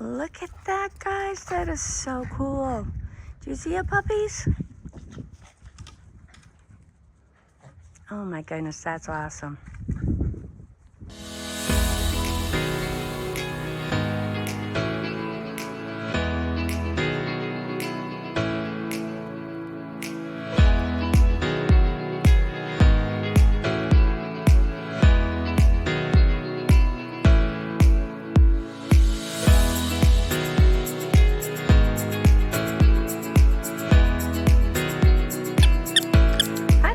Look at that, guys. That is so cool. Do you see it, puppies? Oh my goodness, that's awesome.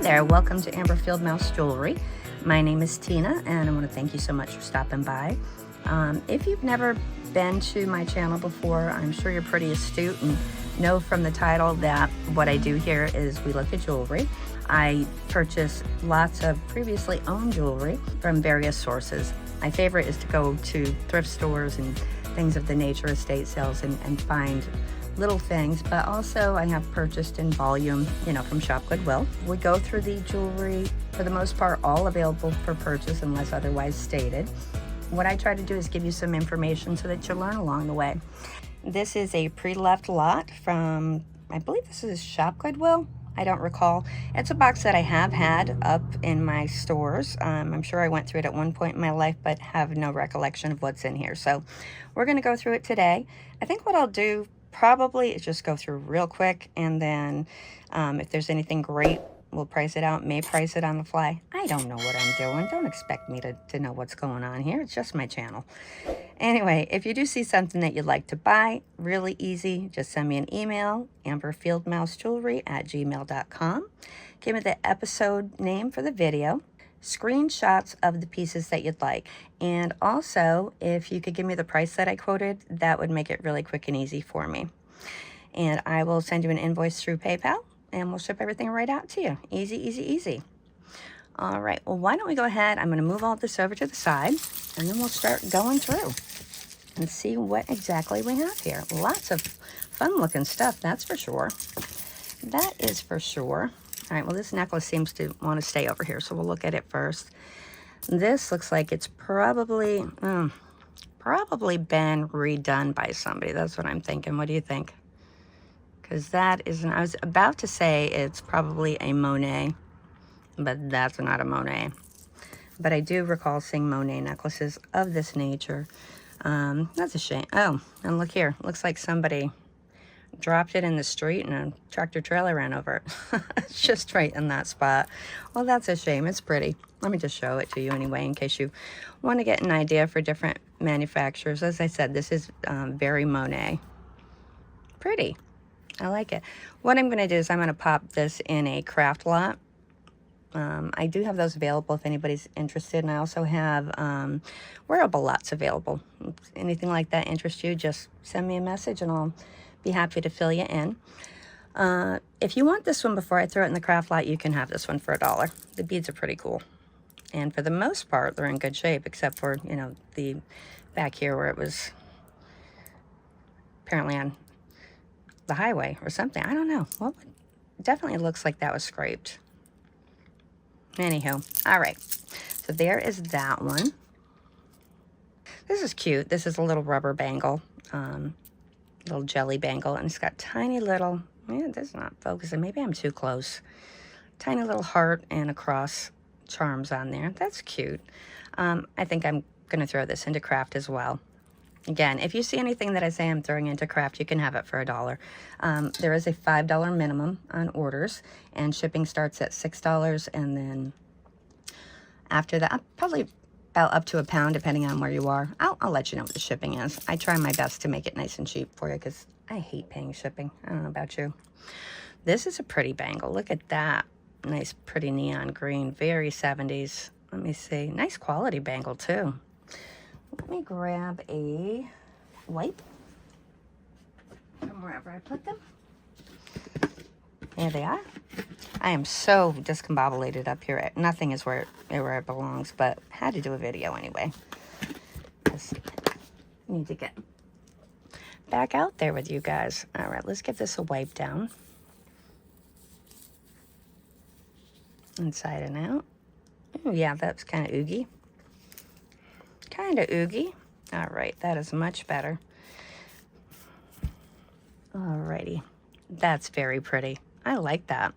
There, welcome to Amber Field Mouse Jewelry. My name is Tina, and I want to thank you so much for stopping by. If you've never been to my channel before, I'm sure you're pretty astute and know from the title that what I do here is we look at jewelry. I purchase lots of previously owned jewelry from various sources. My favorite is to go to thrift stores and things of the nature, estate sales, and find little things, but also I have purchased in volume, from Shop Goodwill. We go through the jewelry, for the most part, all available for purchase unless otherwise stated. What I try to do is give you some information so that you learn along the way. This is a pre-loved lot from, I believe this is Shop Goodwill. I don't recall. It's a box that I have had up in my stores. I'm sure I went through it at one point in my life, but have no recollection of what's in here. So we're going to go through it today. I think what I'll do probably is just go through real quick, and then if there's anything great, we'll price it out. May price it on the fly. I don't know what I'm doing. Don't expect me to know what's going on here. It's just my channel. Anyway, if you do see something that you'd like to buy, really easy. Just send me an email, amberfieldmousejewelry@gmail.com. Give me the episode name for the video, screenshots of the pieces that you'd like, and also if you could give me the price that I quoted, that would make it really quick and easy for me. And I will send you an invoice through PayPal, and we'll ship everything right out to you. Easy, easy, easy. All right, well, why don't we go ahead? I'm going to move all this over to the side, and then we'll start going through and see what exactly we have here. Lots of fun looking stuff, that's for sure. That is for sure. All right, well, this necklace seems to want to stay over here, so we'll look at it first. This looks like it's probably been redone by somebody. That's what I'm thinking. What do you think? Because that isn't, I was about to say it's probably a Monet, but that's not a Monet. But I do recall seeing Monet necklaces of this nature. That's a shame. Oh, and look here. Looks like somebody dropped it in the street and a tractor trailer ran over it. It's just right in that spot. Well, that's a shame. It's pretty. Let me just show it to you anyway in case you want to get an idea for different manufacturers. As I said, this is very Monet. Pretty. I like it. What I'm going to do is I'm going to pop this in a craft lot. I do have those available if anybody's interested, and I also have wearable lots available. If anything like that interests you, just send me a message and I'll be happy to fill you in. If you want this one before I throw it in the craft lot, you can have this one for $1. The beads are pretty cool. And for the most part, they're in good shape, except for, the back here where it was apparently on the highway or something. I don't know. Well, it definitely looks like that was scraped. Anywho, all right. So there is that one. This is cute. This is a little rubber bangle. Little jelly bangle, and it's got tiny little, that's not focusing, maybe I'm too close, tiny little heart and a cross charms on there. That's cute. I think I'm gonna throw this into craft as well. Again, if you see anything that I say I'm throwing into craft, you can have it for $1. There is a $5 minimum on orders, and shipping starts at $6, and then after that, probably about up to £1, depending on where you are. I'll let you know what the shipping is. I try my best to make it nice and cheap for you because I hate paying shipping. I don't know about you. This is a pretty bangle. Look at that. Nice, pretty neon green. Very 70s. Let me see. Nice quality bangle, too. Let me grab a wipe from wherever I put them. There they are. I am so discombobulated up here. Nothing is where it belongs, but had to do a video anyway. Just need to get back out there with you guys. All right, let's give this a wipe down. Inside and out. Ooh, yeah, that's kind of oogie. Kind of oogie. All right, that is much better. Alrighty, that's very pretty. I like that.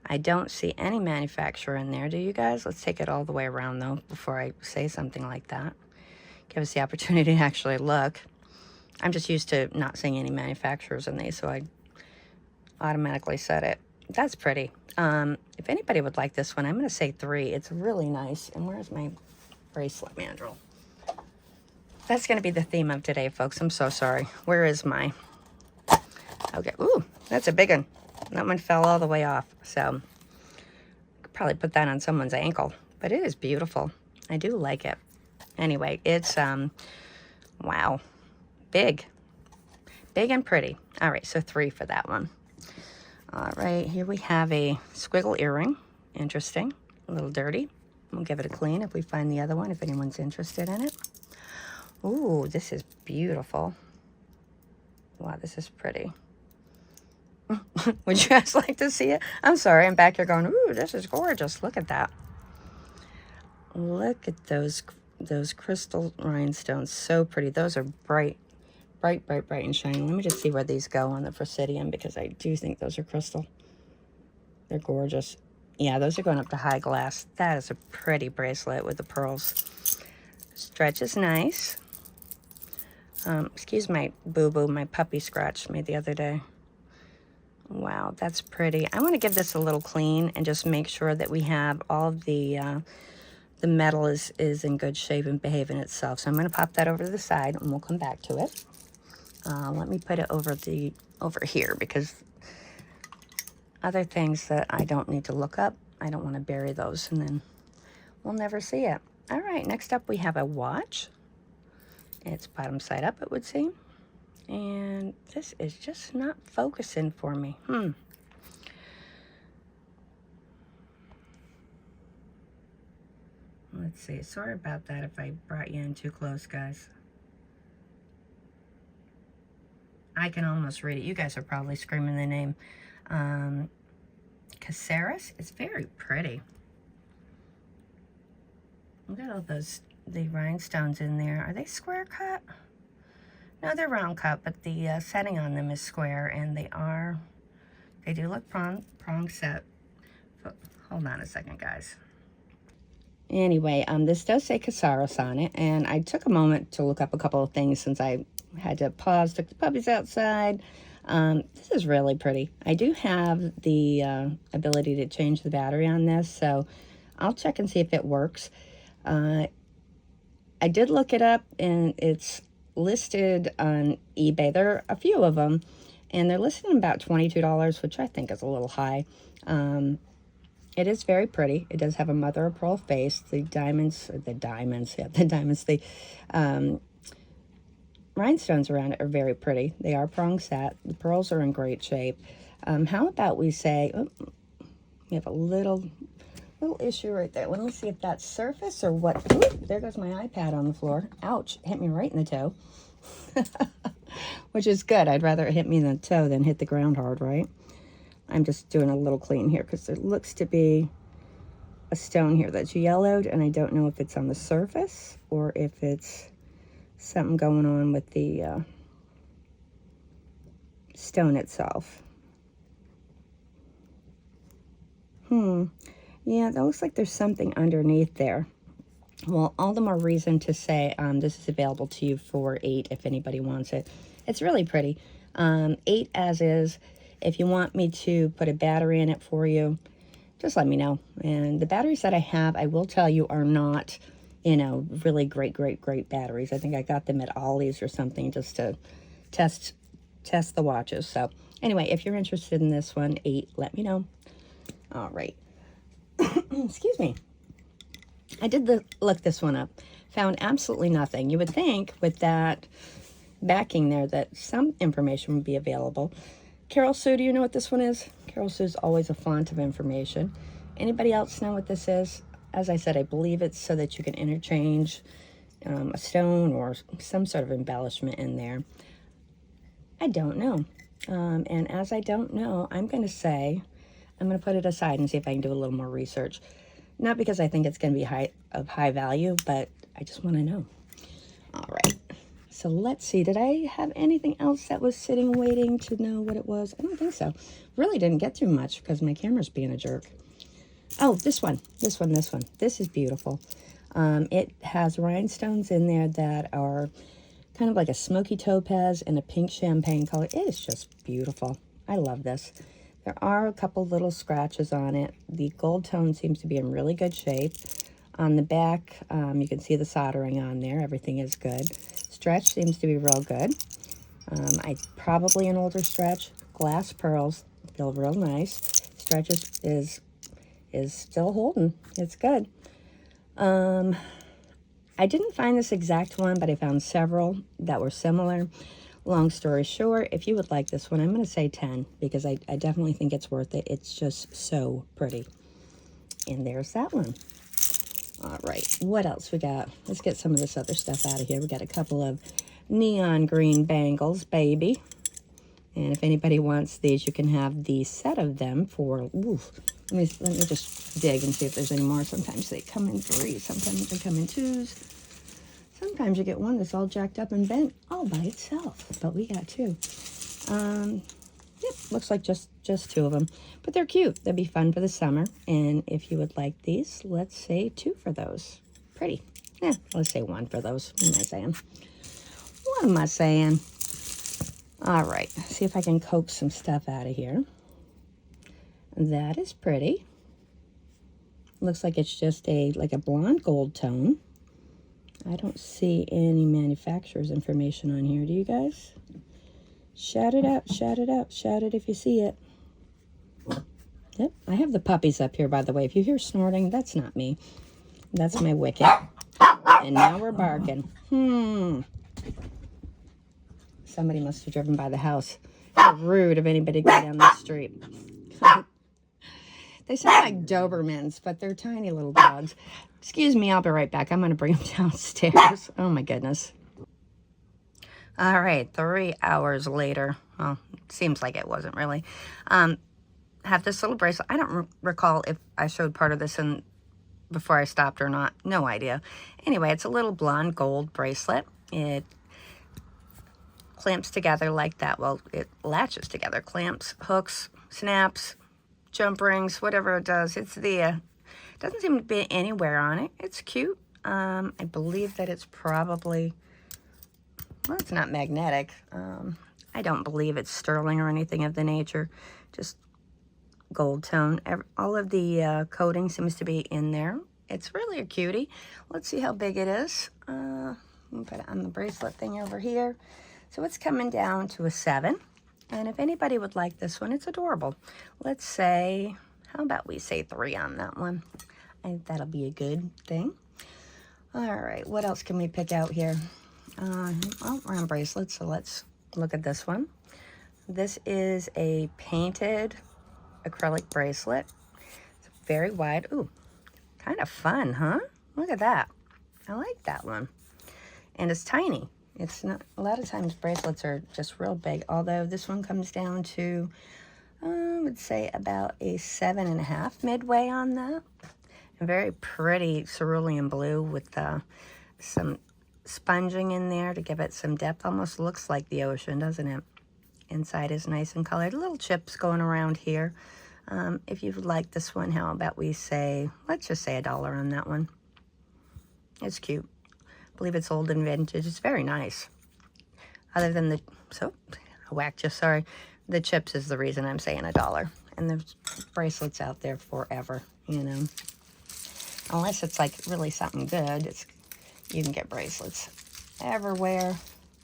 I don't see any manufacturer in there, do you guys? Let's take it all the way around though before I say something like that. Give us the opportunity to actually look. I'm just used to not seeing any manufacturers in these, so I automatically said it. That's pretty. If anybody would like this one, I'm going to say 3. It's really nice. And where's my bracelet mandrel? That's going to be the theme of today, folks. I'm so sorry. Where is my... Okay. Ooh, that's a big one. That one fell all the way off. So, could probably put that on someone's ankle. But it is beautiful. I do like it. Anyway, it's, wow. Big. Big and pretty. All right, so 3 for that one. All right, here we have a squiggle earring. Interesting. A little dirty. We'll give it a clean if we find the other one, if anyone's interested in it. Ooh, this is beautiful. Wow, this is pretty. Would you guys like to see it? I'm sorry, I'm back here going, ooh, this is gorgeous. Look at that. Look at those crystal rhinestones. So pretty. Those are bright, bright, bright, bright and shiny. Let me just see where these go on the Presidium, because I do think those are crystal. They're gorgeous. Yeah, those are going up to high glass. That is a pretty bracelet with the pearls. Stretch is nice. Excuse my boo-boo, my puppy scratched me the other day. Wow, that's pretty. I want to give this a little clean and just make sure that we have all of the metal is in good shape and behaving itself. So I'm going to pop that over to the side and we'll come back to it. Let me put it over here, because other things that I don't need to look up, I don't want to bury those and then we'll never see it. All right, next up we have a watch. It's bottom side up, it would seem. And this is just not focusing for me. Let's see. Sorry about that if I brought you in too close, guys. I can almost read it. You guys are probably screaming the name. Caceres. It's very pretty. Look at all the rhinestones in there. Are they square cut? No, they're round cut, but the setting on them is square, and they do look prong set. Hold on a second, guys. Anyway, this does say Caceres on it, and I took a moment to look up a couple of things since I had to pause, took the puppies outside. This is really pretty. I do have the ability to change the battery on this, so I'll check and see if it works. I did look it up, and it's listed on eBay. There are a few of them, and they're listed at about $22, which I think is a little high. It is very pretty. It does have a mother of pearl face. The rhinestones around it are very pretty. They are prong set. The pearls are in great shape. How about we say, we have a little issue right there. Let me see if that's surface or what. Ooh, there goes my iPad on the floor. Ouch, hit me right in the toe. Which is good. I'd rather it hit me in the toe than hit the ground hard, right? I'm just doing a little clean here because there looks to be a stone here that's yellowed, and I don't know if it's on the surface or if it's something going on with the stone itself. Yeah, that looks like there's something underneath there. Well, all the more reason to say this is available to you for $8 if anybody wants it. It's really pretty. $8 as is. If you want me to put a battery in it for you, just let me know. And the batteries that I have, I will tell you, are not, really great batteries. I think I got them at Ollie's or something just to test the watches. So anyway, if you're interested in this one, $8, let me know. All right. Excuse me. I did look this one up. Found absolutely nothing. You would think with that backing there that some information would be available. Carol Sue, do you know what this one is? Carol Sue's always a font of information. Anybody else know what this is? As I said, I believe it's so that you can interchange a stone or some sort of embellishment in there. I don't know. And as I don't know, I'm going to put it aside and see if I can do a little more research. Not because I think it's going to be of high value, but I just want to know. All right. So let's see, did I have anything else that was sitting waiting to know what it was? I don't think so. Really didn't get through much because my camera's being a jerk. Oh, this one. This is beautiful. It has rhinestones in there that are kind of like a smoky topaz and a pink champagne color. It is just beautiful. I love this. There are a couple little scratches on it. The gold tone seems to be in really good shape. On the back, you can see the soldering on there. Everything is good. Stretch seems to be real good. Probably an older stretch. Glass pearls feel real nice. Stretch is still holding. It's good. I didn't find this exact one, but I found several that were similar. Long story short, if you would like this one, I'm going to say 10 because I definitely think it's worth it. It's just so pretty. And there's that one. All right, what else we got? Let's get some of this other stuff out of here. We got a couple of neon green bangles, baby. And if anybody wants these, you can have the set of them for, oof. Let me just dig and see if there's any more. Sometimes they come in 3, sometimes they come in 2s. Sometimes you get one that's all jacked up and bent all by itself, but we got 2. Yep, looks like just 2 of them, but they're cute. They'll be fun for the summer. And if you would like these, let's say 2 for those. Pretty. Yeah, let's say 1 for those. What am I saying? What am I saying? All right, see if I can coax some stuff out of here. That is pretty. Looks like it's just like a blonde gold tone. I don't see any manufacturer's information on here. Do you guys? Shout it out, shout it out, shout it if you see it. Yep, I have the puppies up here, by the way. If you hear snorting, that's not me. That's my Wicket. And now we're barking. Somebody must have driven by the house. How rude of anybody to go down the street. They sound like Dobermans, but they're tiny little dogs. Excuse me, I'll be right back. I'm going to bring them downstairs. Oh, my goodness. All right, 3 hours later. Well, seems like it wasn't really. Have this little bracelet. I don't recall if I showed part of this before I stopped or not. No idea. Anyway, it's a little blonde gold bracelet. It clamps together like that. Well, it latches together. Clamps, hooks, snaps, jump rings, whatever it does. It's doesn't seem to be anywhere on it. It's cute. I believe that it's probably, well, it's not magnetic. I don't believe it's sterling or anything of the nature. Just gold tone. All of the coating seems to be in there. It's really a cutie. Let's see how big it is. I'll put it on the bracelet thing over here. So it's coming down to a 7. And if anybody would like this one, it's adorable. Let's say, how about we say 3 on that one? I think that'll be a good thing. All right, what else can we pick out here? Well, we're on bracelets, so let's look at this one. This is a painted acrylic bracelet. It's very wide. Ooh, kind of fun, huh? Look at that. I like that one. And it's tiny. It's not, a lot of times bracelets are just real big, although this one comes down to, I would say about a 7.5 midway on that. A very pretty cerulean blue with some sponging in there to give it some depth. Almost looks like the ocean, doesn't it? Inside is nice and colored. Little chips going around here. If you would like this one, how about we say, let's just say $1 on that one. It's cute. I believe it's old and vintage. It's very nice. Other than I whacked you, sorry. The chips is the reason I'm saying $1. And there's bracelets out there forever, you know. Unless it's like really something good, you can get bracelets everywhere.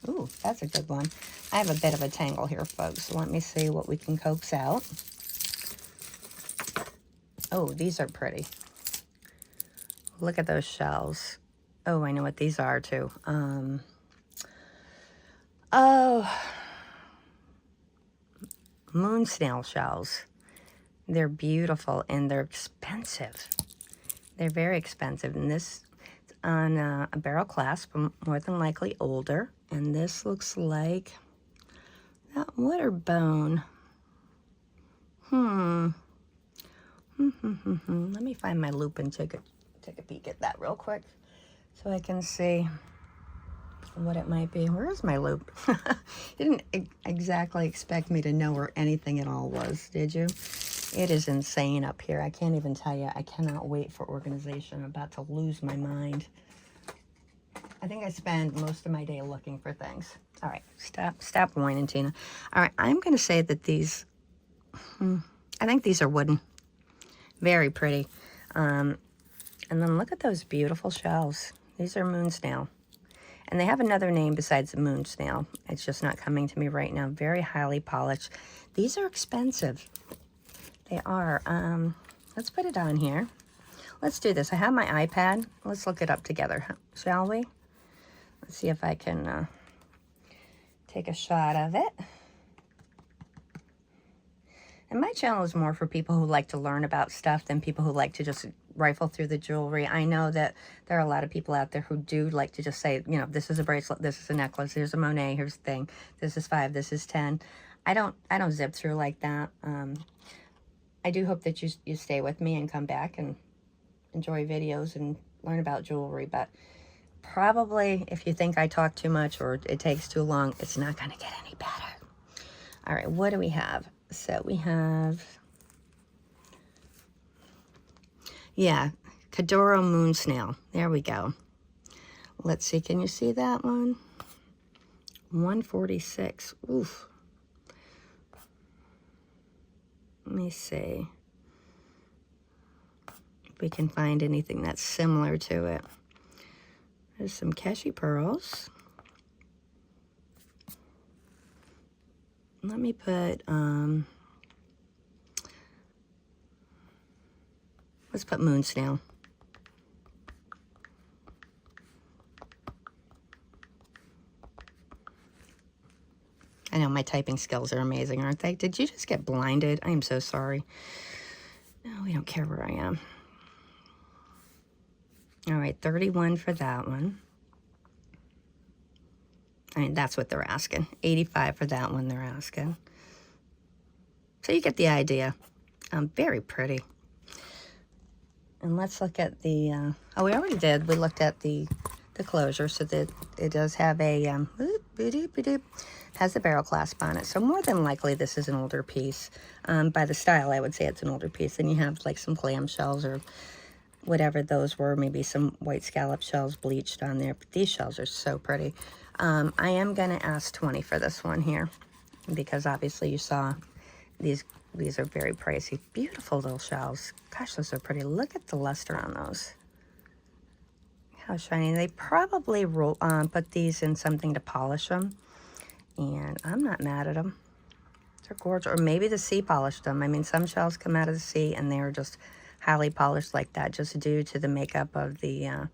Ooh, that's a good one. I have a bit of a tangle here, folks. So let me see what we can coax out. Oh, these are pretty. Look at those shells. Oh, I know what these are too. Oh, moon snail shells. They're beautiful and they're expensive. They're very expensive. And this is on a barrel clasp, more than likely older. And this looks like that water bone. Let me find my loop and take a peek at that real quick so I can see. what it might be. Where is my loop? Didn't exactly expect me to know where anything at all was, did you? It is insane up here. I can't even tell you. I cannot wait for organization. I'm about to lose my mind. I think I spend most of my day looking for things. All right, stop whining, Tina. All right, I'm going to say that these, I think these are wooden. Very pretty. And then look at those beautiful shells. These are moon snail. And they have another name besides the moon snail. It's just not coming to me right now. Very highly polished. These are expensive. They are. Let's put it on here. Let's do this. I have my iPad. Let's look it up together, shall we? Let's see if I can take a shot of it. And my channel is more for people who like to learn about stuff than people who like to just rifle through the jewelry. I know that there are a lot of people out there who do like to just say, you know, this is a bracelet, this is a necklace, here's a Monet, here's a thing, this is 5, this is 10. I don't zip through like that. I do hope that you stay with me and come back and enjoy videos and learn about jewelry, but probably if you think I talk too much or it takes too long, it's not going to get any better. All right, what do we have? So we have, yeah, Cadoro Moon Snail. There we go. Let's see, can you see that one? 146. Oof. Let me see if we can find anything that's similar to it. There's some Keshi pearls. Let me put, let's put moon snail. I know my typing skills are amazing, aren't they? Did you just get blinded? I am so sorry. No, we don't care where I am. All right, 31 for that one. I mean, that's what they're asking. 85 for that one they're asking. So you get the idea. Very pretty. And let's look at the, oh, we already did. We looked at the closure, so that it does have a, has the barrel clasp on it. So more than likely this is an older piece. By the style, I would say it's an older piece. Then you have like some clam shells or whatever those were, maybe some white scallop shells bleached on there. But these shells are so pretty. I am going to ask 20 for this one here because obviously you saw these are very pricey. Beautiful little shells. Gosh, those are pretty. Look at the luster on those. How shiny. They probably put these in something to polish them, and I'm not mad at them. They're gorgeous. Or maybe the sea polished them. I mean, some shells come out of the sea and they're just highly polished like that, just due to the makeup of the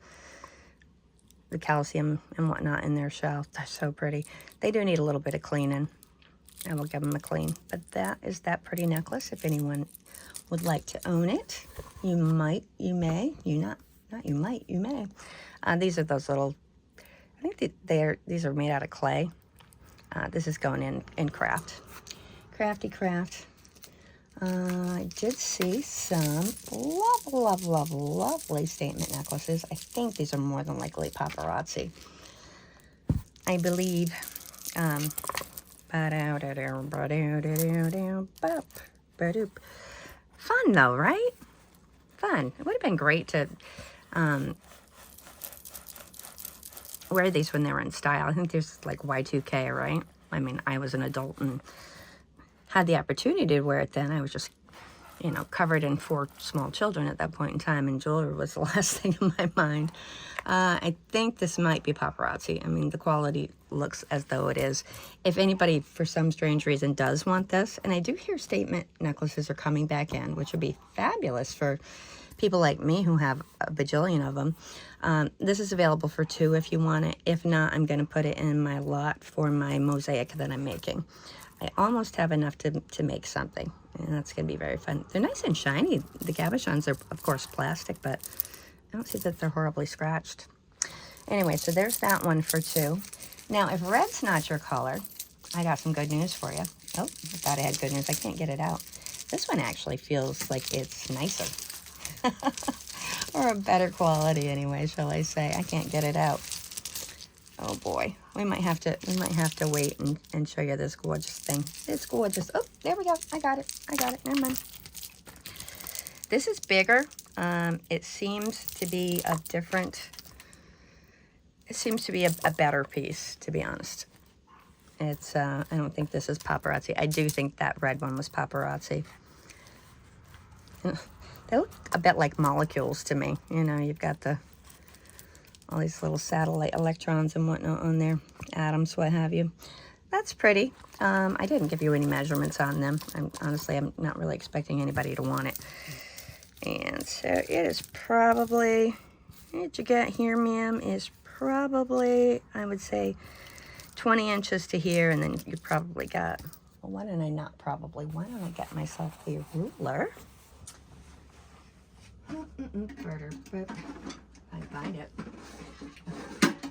calcium and whatnot in their shell. They're so pretty. They do need a little bit of cleaning. I will give them a clean. But that is that pretty necklace. If anyone would like to own it, you might, you may, you not you might, you may. These are those little, I think these are made out of clay. This is going in craft. Crafty craft. I did see some lovely statement necklaces. I think these are more than likely paparazzi. I believe. Fun though, right? Fun. It would have been great to wear these when they were in style. I think there's like Y2K, right? I mean, I was an adult and had the opportunity to wear it then. I was just, you know, covered in 4 small children at that point in time, and jewelry was the last thing in my mind. I think this might be paparazzi. I mean, the quality looks as though it is. If anybody, for some strange reason, does want this, and I do hear statement necklaces are coming back in, which would be fabulous for people like me who have a bajillion of them. This is available for 2 if you want it. If not, I'm going to put it in my lot for my mosaic that I'm making. I almost have enough to make something, and that's going to be very fun. They're nice and shiny. The cabochons are, of course, plastic, but I don't see that they're horribly scratched. Anyway, so there's that one for 2. Now, if red's not your color, I got some good news for you. Oh, I thought I had good news. I can't get it out. This one actually feels like it's nicer. Or a better quality anyway, shall I say. I can't get it out. Oh boy, we might have to wait and show you this gorgeous thing. It's gorgeous. Oh, there we go. I got it. Never mind. This is bigger. It seems to be a different. It seems to be a better piece, to be honest. It's. I don't think this is paparazzi. I do think that red one was paparazzi. They look a bit like molecules to me. You know, you've got all these little satellite electrons and whatnot on there, atoms, what have you. That's pretty. I didn't give you any measurements on them. Honestly, I'm not really expecting anybody to want it. And so it is probably, what you got here, ma'am, is probably, I would say, 20 inches to here, and then you probably got, well, why don't I get myself a ruler? Further, but I find it.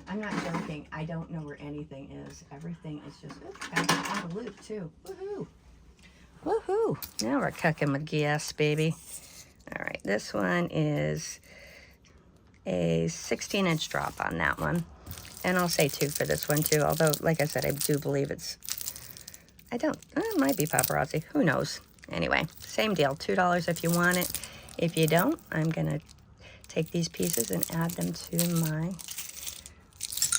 I'm not joking. I don't know where anything is. Everything is just, out of loop too. Woohoo! Woohoo! Now we're cooking with gas, baby. All right, this one is a 16-inch drop on that one. And I'll say 2 for this one too, although, like I said, I do believe it might be paparazzi. Who knows? Anyway, same deal. $2 if you want it. If you don't, I'm going to take these pieces and add them to my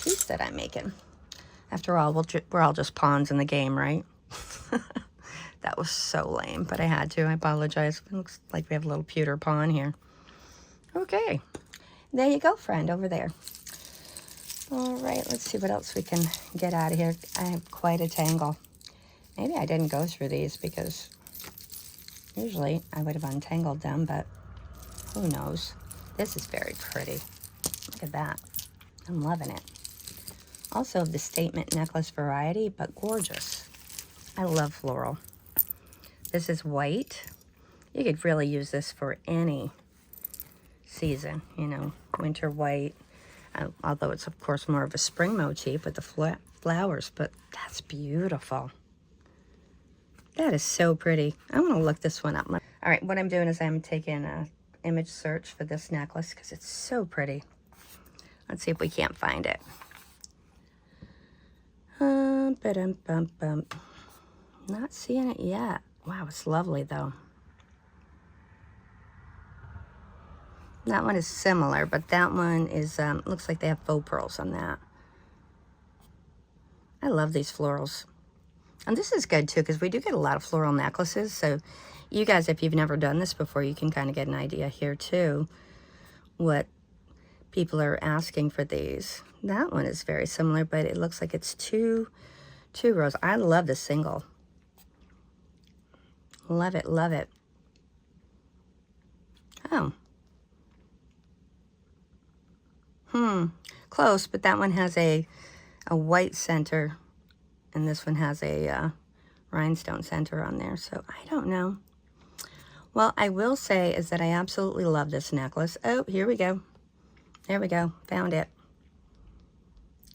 piece that I'm making. After all, we're all just pawns in the game, right? That was so lame, but I had to. I apologize. It looks like we have a little pewter pawn here. Okay. There you go, friend, over there. All right, let's see what else we can get out of here. I have quite a tangle. Maybe I didn't go through these because usually I would have untangled them, but who knows? This is very pretty. Look at that. I'm loving it. Also the statement necklace variety, but gorgeous. I love floral. This is white. You could really use this for any season, you know, winter white. Although it's, of course, more of a spring motif with the flowers, but that's beautiful. That is so pretty. I want to look this one up. All right, what I'm doing is I'm taking an image search for this necklace because it's so pretty. Let's see if we can't find it. Not seeing it yet. Wow, it's lovely, though. That one is similar, but that one is, looks like they have faux pearls on that. I love these florals. And this is good, too, because we do get a lot of floral necklaces. So you guys, if you've never done this before, you can kind of get an idea here, too, what people are asking for these. That one is very similar, but it looks like it's two rows. I love the single. Love it, love it. Oh. Close, but that one has a white center, and this one has a rhinestone center on there, so I don't know. Well, I will say is that I absolutely love this necklace. Oh, here we go. There we go. Found it.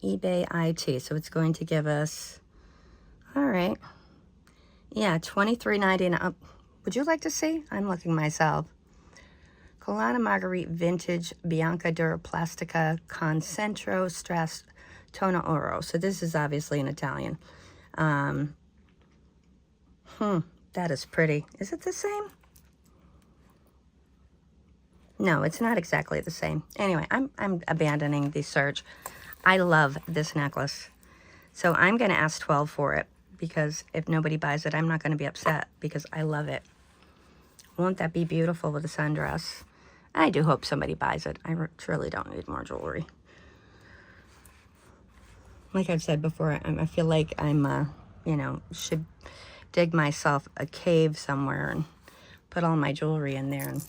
eBay IT, so it's going to give us, all right. Yeah, $23.99. Would you like to see? I'm looking myself. Colana Marguerite Vintage Bianca Dura Plastica Concentro Stress Tono Oro. So this is obviously in Italian. That is pretty. Is it the same? No, it's not exactly the same. Anyway, I'm abandoning the search. I love this necklace. So I'm going to ask $12 for it because if nobody buys it, I'm not going to be upset because I love it. Won't that be beautiful with a sundress? I do hope somebody buys it. I truly don't need more jewelry. Like I've said before, I feel like I'm, you know, should dig myself a cave somewhere and put all my jewelry in there and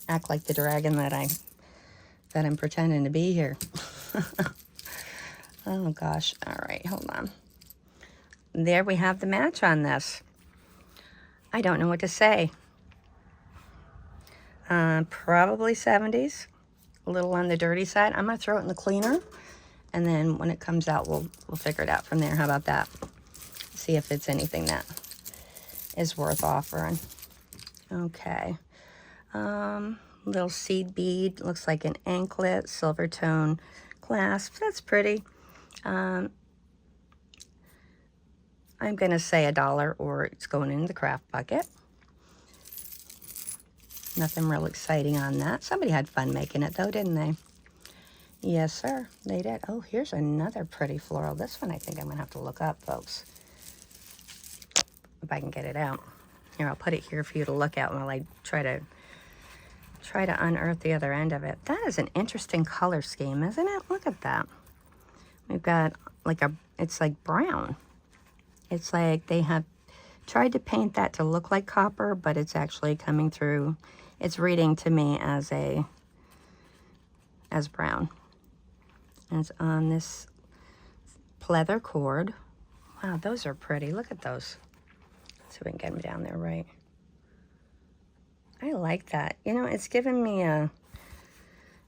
act like the dragon that I'm pretending to be here. Oh gosh. All right, hold on. There we have the match on this. I don't know what to say. Probably 70s, a little on the dirty side. I'm gonna throw it in the cleaner, and then when it comes out, we'll figure it out from there. How about that? See if it's anything that is worth offering. Okay. Little seed bead, looks like an anklet, silver tone clasp. That's pretty. I'm going to say $1 or it's going in the craft bucket. Nothing real exciting on that. Somebody had fun making it though, didn't they? Yes, sir, they did. Oh, here's another pretty floral. This one I think I'm going to have to look up, folks, if I can get it out. Here, I'll put it here for you to look at while I try to unearth the other end of it. That is an interesting color scheme, isn't it? Look at that. We've got like it's like brown. It's like they have tried to paint that to look like copper, but it's actually coming through. It's reading to me as brown. And it's on this pleather cord. Wow, those are pretty. Look at those. Let's see if we can get them down there right. I like that. You know, it's giving me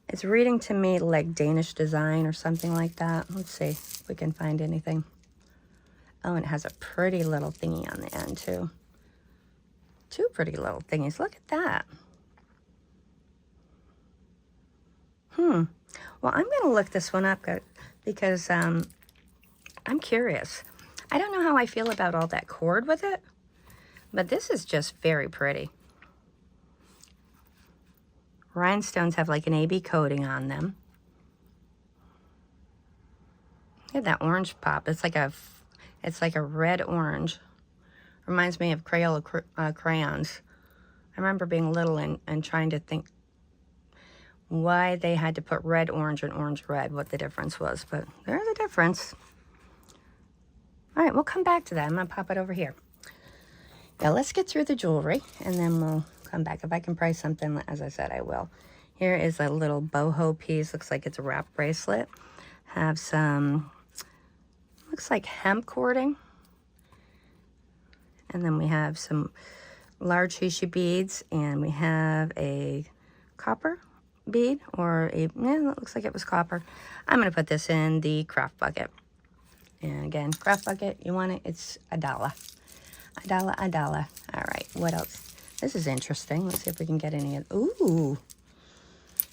it's reading to me like Danish design or something like that. Let's see if we can find anything. Oh, and it has a pretty little thingy on the end too. Two pretty little thingies. Look at that. Well, I'm going to look this one up because I'm curious. I don't know how I feel about all that cord with it, but this is just very pretty. Rhinestones have like an AB coating on them. Look at that orange pop. It's like a red orange. Reminds me of Crayola crayons. I remember being little and trying to think why they had to put red orange and orange red, what the difference was, but there's a difference. All right, we'll come back to that. I'm gonna pop it over here. Now let's get through the jewelry and then we'll come back. If I can price something, as I said, I will. Here is a little boho piece. Looks like it's a wrap bracelet. Have some, looks like hemp cording. And then we have some large Hishi beads, and we have a copper bead, or it looks like it was copper. I'm going to put this in the craft bucket. And again, craft bucket, you want it, it's $1. $1. All right, what else? This is interesting. Let's see if we can get any of, ooh,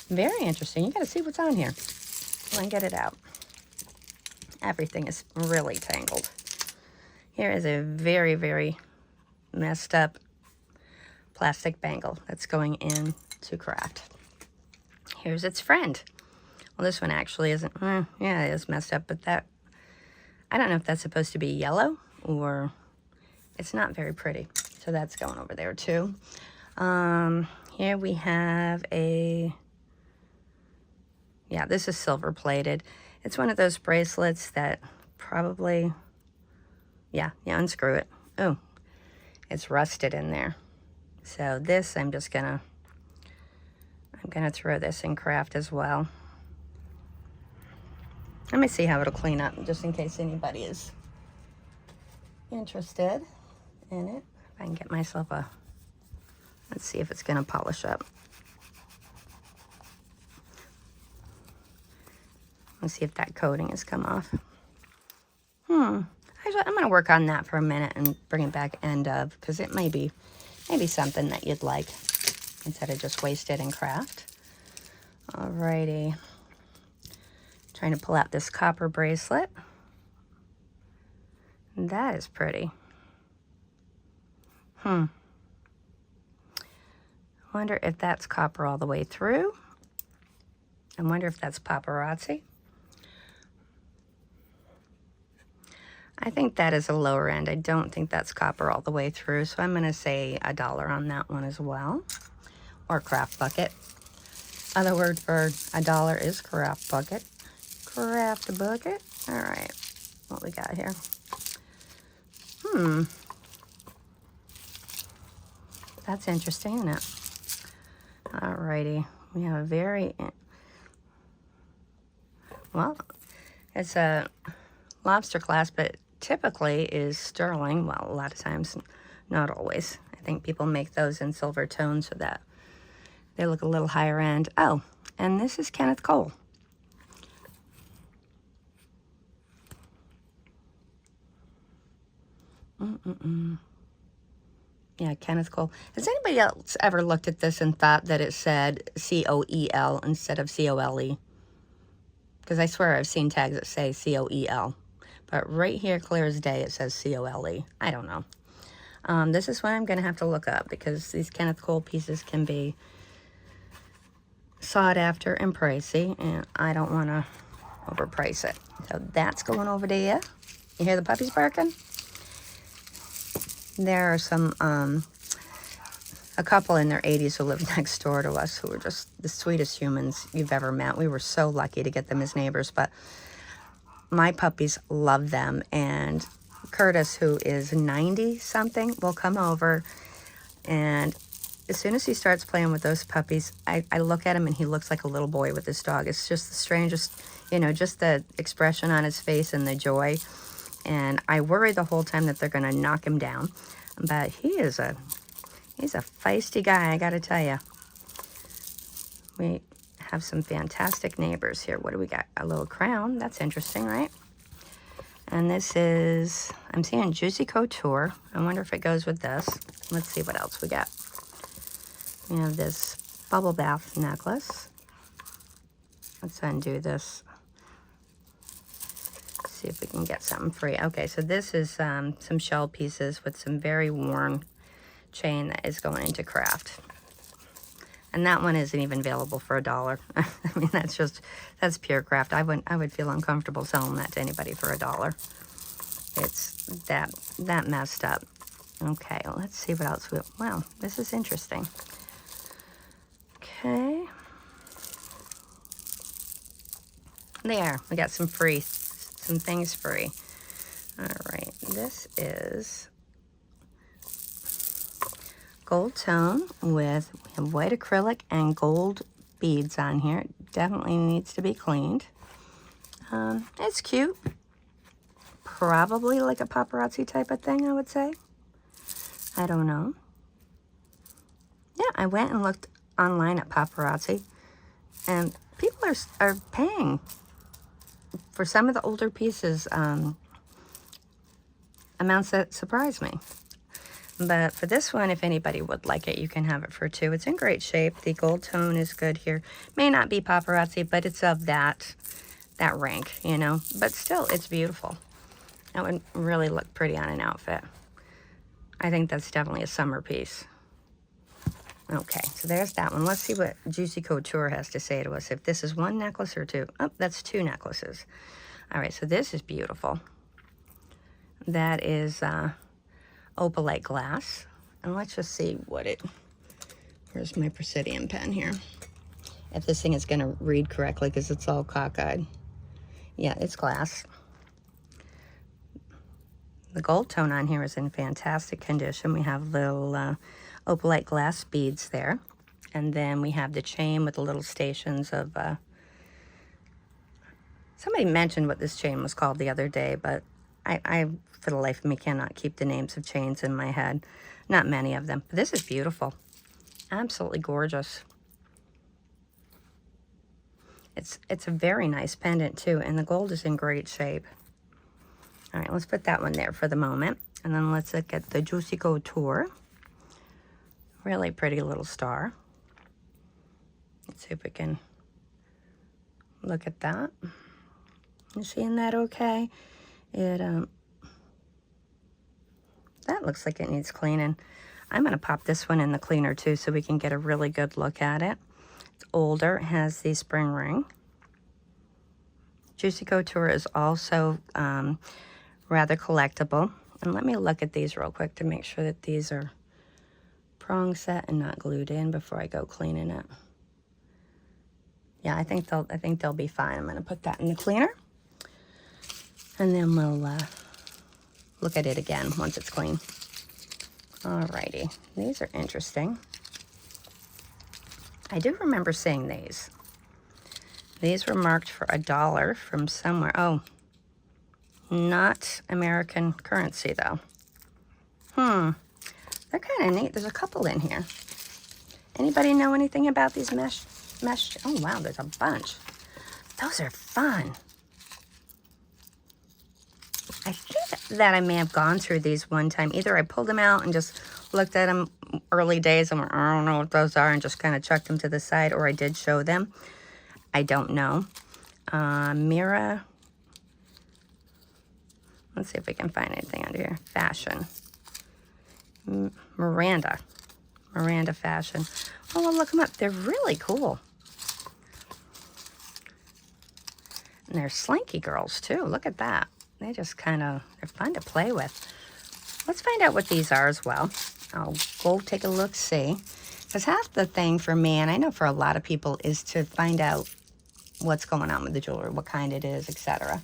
very interesting. You got to see what's on here. Let me get it out. Everything is really tangled. Here is a very, very messed up plastic bangle that's going into craft. Here's its friend. Well, this one actually isn't, yeah, it is messed up, but that, I don't know if that's supposed to be yellow or it's not very pretty. So that's going over there too. Here we have a, yeah, this is silver plated. It's one of those bracelets that probably, yeah, you unscrew it. Oh, it's rusted in there. So this, I'm gonna throw this in craft as well. Let me see how it'll clean up, just in case anybody is interested in it. If I can get myself a, let's see if it's gonna polish up. Let's see if that coating has come off. Actually, I'm gonna work on that for a minute and bring it back end of, because it may be something that you'd like instead of just waste it in craft. Alrighty. Trying to pull out this copper bracelet. That is pretty. Wonder if that's copper all the way through. I wonder if that's paparazzi. I think that is a lower end. I don't think that's copper all the way through, so I'm going to say $1 on that one as well. Or craft bucket. Other word for $1 is craft bucket. Craft bucket. All right, what we got here? That's interesting, isn't it? All righty, we have a very, well, it's a lobster clasp, but typically is sterling. Well, a lot of times, not always. I think people make those in silver tone so that they look a little higher end. Oh, and this is Kenneth Cole. Yeah, Kenneth Cole. Has anybody else ever looked at this and thought that it said C-O-E-L instead of C-O-L-E? because I swear I've seen tags that say C-O-E-L. But right here, clear as day, it says C-O-L-E. I don't know. This is what I'm going to have to look up, because these Kenneth Cole pieces can be sought after and pricey, and I don't want to overprice it. So that's going over there. You hear the puppies barking? There are some, a couple in their 80s who lived next door to us who were just the sweetest humans you've ever met. We were so lucky to get them as neighbors, but my puppies love them. And Curtis, who is 90-something, will come over, and as soon as he starts playing with those puppies, I look at him and he looks like a little boy with his dog. It's just the strangest, you know, just the expression on his face and the joy. And I worry the whole time that they're going to knock him down. But he's a feisty guy, I got to tell you. We have some fantastic neighbors here. What do we got? A little crown. That's interesting, right? And this is, I'm seeing Juicy Couture. I wonder if it goes with this. Let's see what else we got. We have this bubble bath necklace. Let's undo this. See if we can get something free. Okay, so this is some shell pieces with some very worn chain that is going into craft. And that one isn't even available for $1. I mean, that's pure craft. I would feel uncomfortable selling that to anybody for $1. It's that messed up. Okay, well, let's see what else wow, this is interesting. Okay. There, we got some things free. All right, this is gold tone with white acrylic and gold beads on here. It definitely needs to be cleaned. It's cute. Probably like a paparazzi type of thing, I would say. I don't know. Yeah, I went and looked online at paparazzi, and people are paying for some of the older pieces amounts that surprise me. But for this one, if anybody would like it, you can have it for $2. It's in great shape. The gold tone is good here. May not be paparazzi, but it's of that rank, you know. But still, it's beautiful. That would really look pretty on an outfit. I think that's definitely a summer piece. Okay, so there's that one. Let's see what Juicy Couture has to say to us. If this is one necklace or two. Oh, that's 2 necklaces. All right, so this is beautiful. That is opalite glass. And let's just see what where's my Presidium pen here? If this thing is going to read correctly, because it's all cockeyed. Yeah, it's glass. The gold tone on here is in fantastic condition. We have little opalite glass beads there. And then we have the chain with the little stations of... somebody mentioned what this chain was called the other day, but I, for the life of me, cannot keep the names of chains in my head. Not many of them. But this is beautiful. Absolutely gorgeous. It's a very nice pendant, too, and the gold is in great shape. All right, let's put that one there for the moment. And then let's look at the Juicy Couture. Really pretty little star. Let's see if we can look at that. You seeing that okay? That looks like it needs cleaning. I'm going to pop this one in the cleaner too so we can get a really good look at it. It's older, it has the spring ring. Juicy Couture is also rather collectible. And let me look at these real quick to make sure that these are prong set and not glued in before I go cleaning it. Yeah, I think they'll be fine. I'm going to put that in the cleaner. And then we'll look at it again once it's clean. Alrighty, these are interesting. I do remember seeing these. These were marked for $1 from somewhere. Oh, not American currency though. They're kind of neat. There's a couple in here. Anybody know anything about these mesh? Oh wow, there's a bunch. Those are fun. I think that I may have gone through these one time. Either I pulled them out and just looked at them early days and went, I don't know what those are, and just kind of chucked them to the side, or I did show them. I don't know. Mira. Let's see if we can find anything under here. Fashion. Miranda Fashion. Oh, well, look them up. They're really cool. And they're slinky girls, too. Look at that. They just kind of, they're fun to play with. Let's find out what these are as well. I'll go take a look, see. Because half the thing for me, and I know for a lot of people, is to find out what's going on with the jewelry, what kind it is, etc.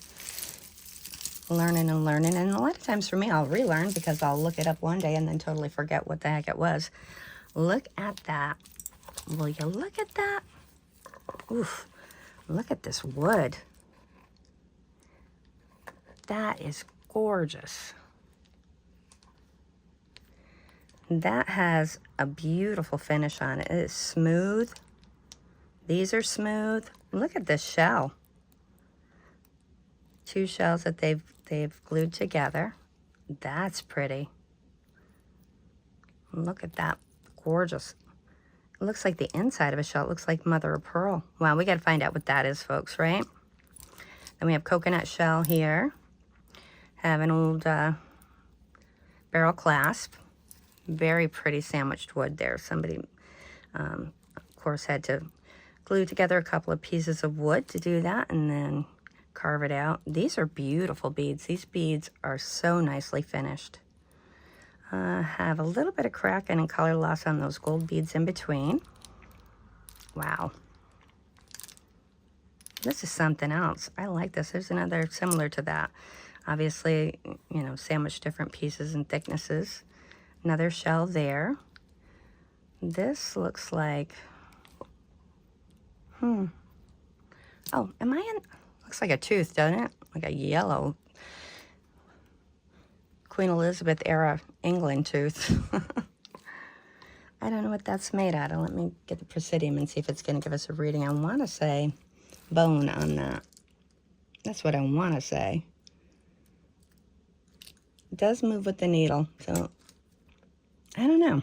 Learning and learning. And a lot of times for me, I'll relearn because I'll look it up one day and then totally forget what the heck it was. Look at that. Will you look at that? Oof. Look at this wood. That is gorgeous. That has a beautiful finish on it. It is smooth. These are smooth. Look at this shell. Two shells that they've glued together. That's pretty. Look at that. Gorgeous. It looks like the inside of a shell. It looks like mother of pearl. Wow, we got to find out what that is, folks, right? Then we have coconut shell here. Have an old barrel clasp. Very pretty sandwiched wood there. Somebody, of course, had to glue together a couple of pieces of wood to do that and then carve it out. These are beautiful beads. These beads are so nicely finished. Have a little bit of cracking and color loss on those gold beads in between. Wow. This is something else. I like this. There's another similar to that. Obviously, you know, sandwiched different pieces and thicknesses. Another shell there. This looks like, oh, am I in, looks like a tooth, doesn't it? Like a yellow Queen Elizabeth era England tooth. I don't know what that's made out of. Let me get the Presidium and see if it's going to give us a reading. I want to say bone on that. That's what I want to say. It does move with the needle, so I don't know.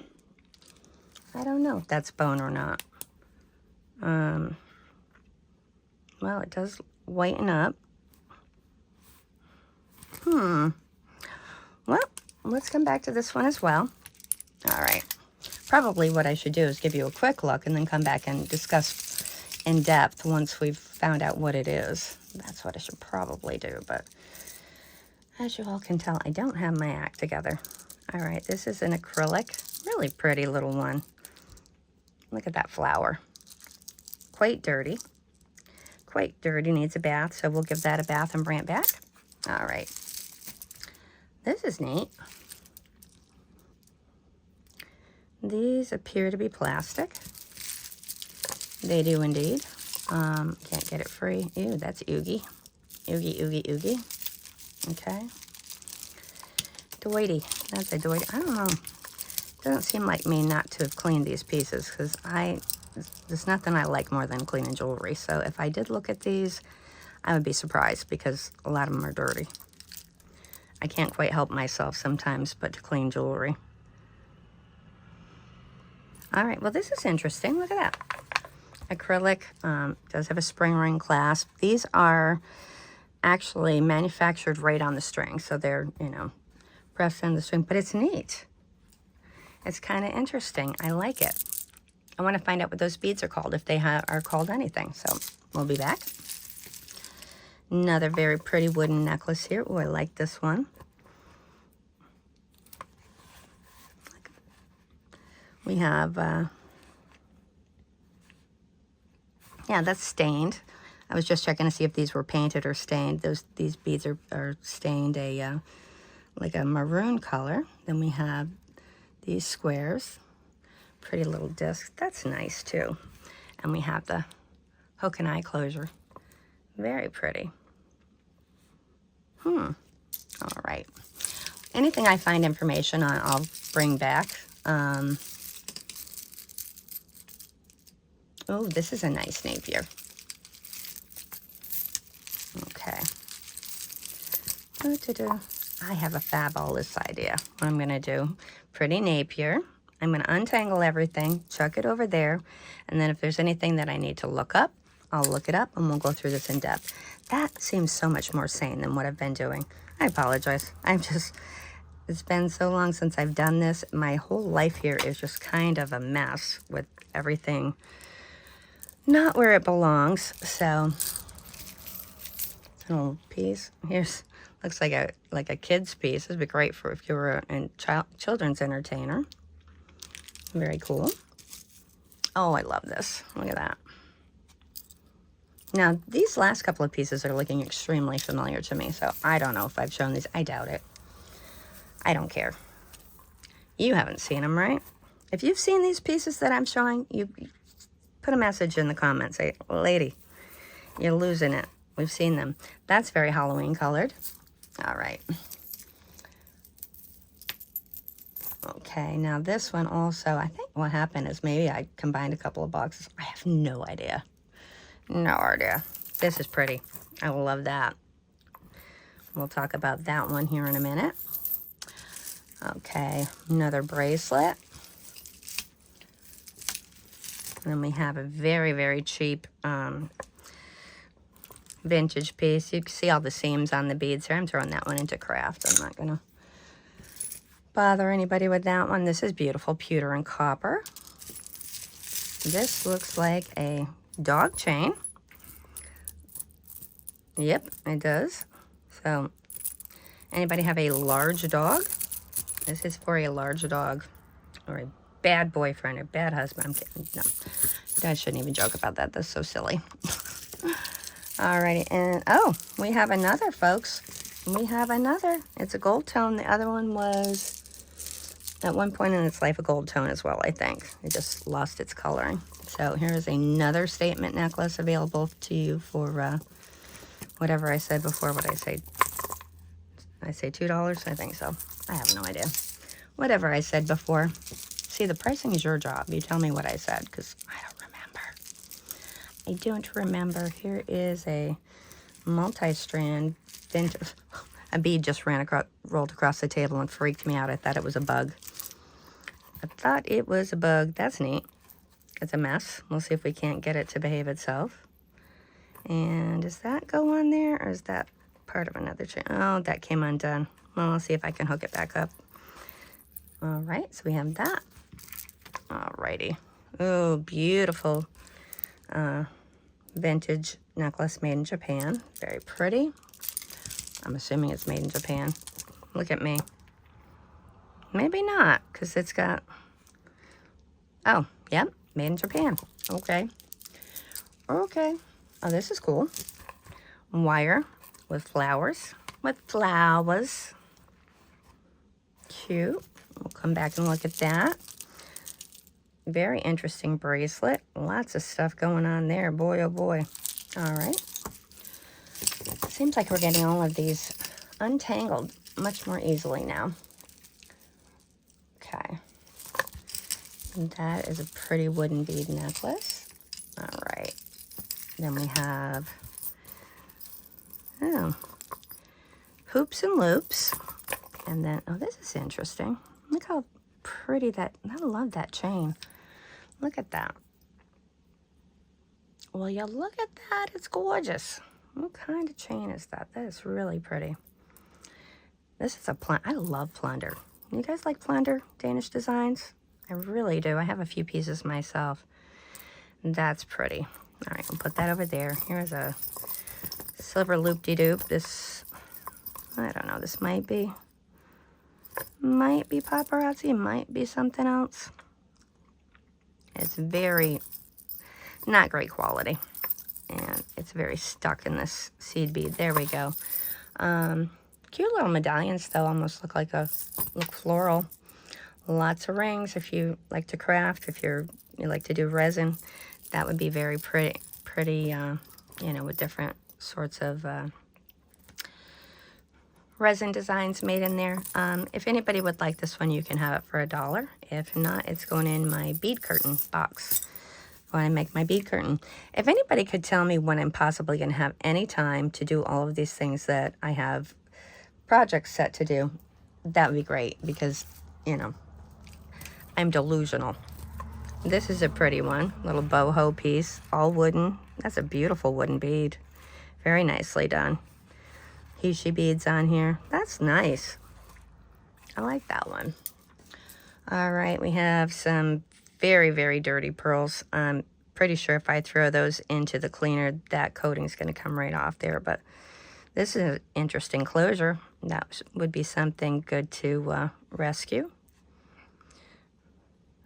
I don't know if that's bone or not. Well, it does whiten up. Well, let's come back to this one as well. All right. Probably what I should do is give you a quick look and then come back and discuss in depth once we've found out what it is. That's what I should probably do, but as you all can tell, I don't have my act together. All right, this is an acrylic. Really pretty little one. Look at that flower. Quite dirty. Quite dirty, needs a bath, so we'll give that a bath and bring it back. All right. This is neat. These appear to be plastic. They do indeed. Can't get it free. Ew, that's oogie. Oogie, oogie, oogie. Okay. Doity. That's a doity. I don't know. Doesn't seem like me not to have cleaned these pieces because there's nothing I like more than cleaning jewelry. So if I did look at these, I would be surprised because a lot of them are dirty. I can't quite help myself sometimes but to clean jewelry. All right, well, this is interesting. Look at that. Acrylic, does have a spring ring clasp. These are actually manufactured right on the string. So they're, you know, pressed on the string, but it's neat. It's kind of interesting. I like it. I want to find out what those beads are called, if they are called anything. So we'll be back. Another very pretty wooden necklace here. Oh, I like this one. We have, yeah, that's stained. I was just checking to see if these were painted or stained. These beads are stained like a maroon color. Then we have these squares. Pretty little disc. That's nice too. And we have the hook and eye closure. Very pretty. All right. Anything I find information on, I'll bring back. Oh, this is a nice Napier. Okay. I have a fabulous idea. What I'm going to do, pretty Napier. I'm going to untangle everything, chuck it over there, and then if there's anything that I need to look up I'll look it up and we'll go through this in depth. That seems so much more sane than what I've been doing. I apologize. It's been so long since I've done this. My whole life here is just kind of a mess with everything not where it belongs. So, it's an old piece. Here's, looks like a kid's piece. This would be great for if you were a children's entertainer. Very cool. Oh, I love this. Look at that. Now, these last couple of pieces are looking extremely familiar to me, so I don't know if I've shown these. I doubt it. I don't care. You haven't seen them, right? If you've seen these pieces that I'm showing, you put a message in the comments. Say, lady, you're losing it. We've seen them. That's very Halloween colored. All right. Okay, now this one also, I think what happened is maybe I combined a couple of boxes. I have no idea. No idea. This is pretty. I love that. We'll talk about that one here in a minute. Okay, another bracelet. And then we have a very, very cheap vintage piece. You can see all the seams on the beads here. I'm throwing that one into craft. I'm not going to bother anybody with that one. This is beautiful pewter and copper. This looks like a dog chain. Yep, it does. So, anybody have a large dog? This is for a large dog or a bad boyfriend or bad husband. I'm kidding. No, I shouldn't even joke about that. That's so silly. Alrighty, and oh, we have another, folks. We have another. It's a gold tone. The other one was at one point in its life a gold tone as well, I think. It just lost its coloring. So here's another statement necklace available to you for whatever I said before. What I say? I say $2? I think so. I have no idea. Whatever I said before. See, the pricing is your job. You tell me what I said, because I don't remember. I don't remember. Here is a multi-strand vintage. A bead just rolled across the table and freaked me out. I thought it was a bug. I thought it was a bug. That's neat. It's a mess. We'll see if we can't get it to behave itself. And does that go on there, or is that part of another chain? Oh, that came undone. Well, I'll see if I can hook it back up. All right, so we have that. All righty. Oh, beautiful vintage necklace made in Japan. Very pretty. I'm assuming it's made in Japan. Look at me. Maybe not, because it's got... Oh, yep, made in Japan. Okay. Okay. Oh, this is cool. Wire with flowers. With flowers. Cute. We'll come back and look at that. Very interesting bracelet. Lots of stuff going on there. Boy, oh boy. All right. Seems like we're getting all of these untangled much more easily now. Okay. And that is a pretty wooden bead necklace. All right. Then we have, oh, hoops and loops. And then, oh, this is interesting. Look how pretty that, I love that chain. Look at that. Well, you look at that, it's gorgeous. What kind of chain is that? That is really pretty. This is a I love plunder. You guys like plunder, Danish designs? I really do. I have a few pieces myself. That's pretty. All right, I'll put that over there. Here's a silver loop-de-doop. This, I don't know, this might be paparazzi, might be something else. It's very, not great quality. And it's very stuck in this seed bead. There we go. Cute little medallions, though, almost look floral. Lots of rings if you like to craft, if you like to do resin. That would be very pretty, you know, with different sorts of resin designs made in there. If anybody would like this one, you can have it for $1. If not, it's going in my bead curtain box when I make my bead curtain. If anybody could tell me when I'm possibly going to have any time to do all of these things that I have projects set to do, that would be great, because, you know, I'm delusional. This is a pretty one, little boho piece, all wooden. That's a beautiful wooden bead. Very nicely done. Hishi beads on here. That's nice. I like that one. All right, we have some very, very dirty pearls. I'm pretty sure if I throw those into the cleaner, that coating's gonna come right off there, but this is an interesting closure. That would be something good to rescue.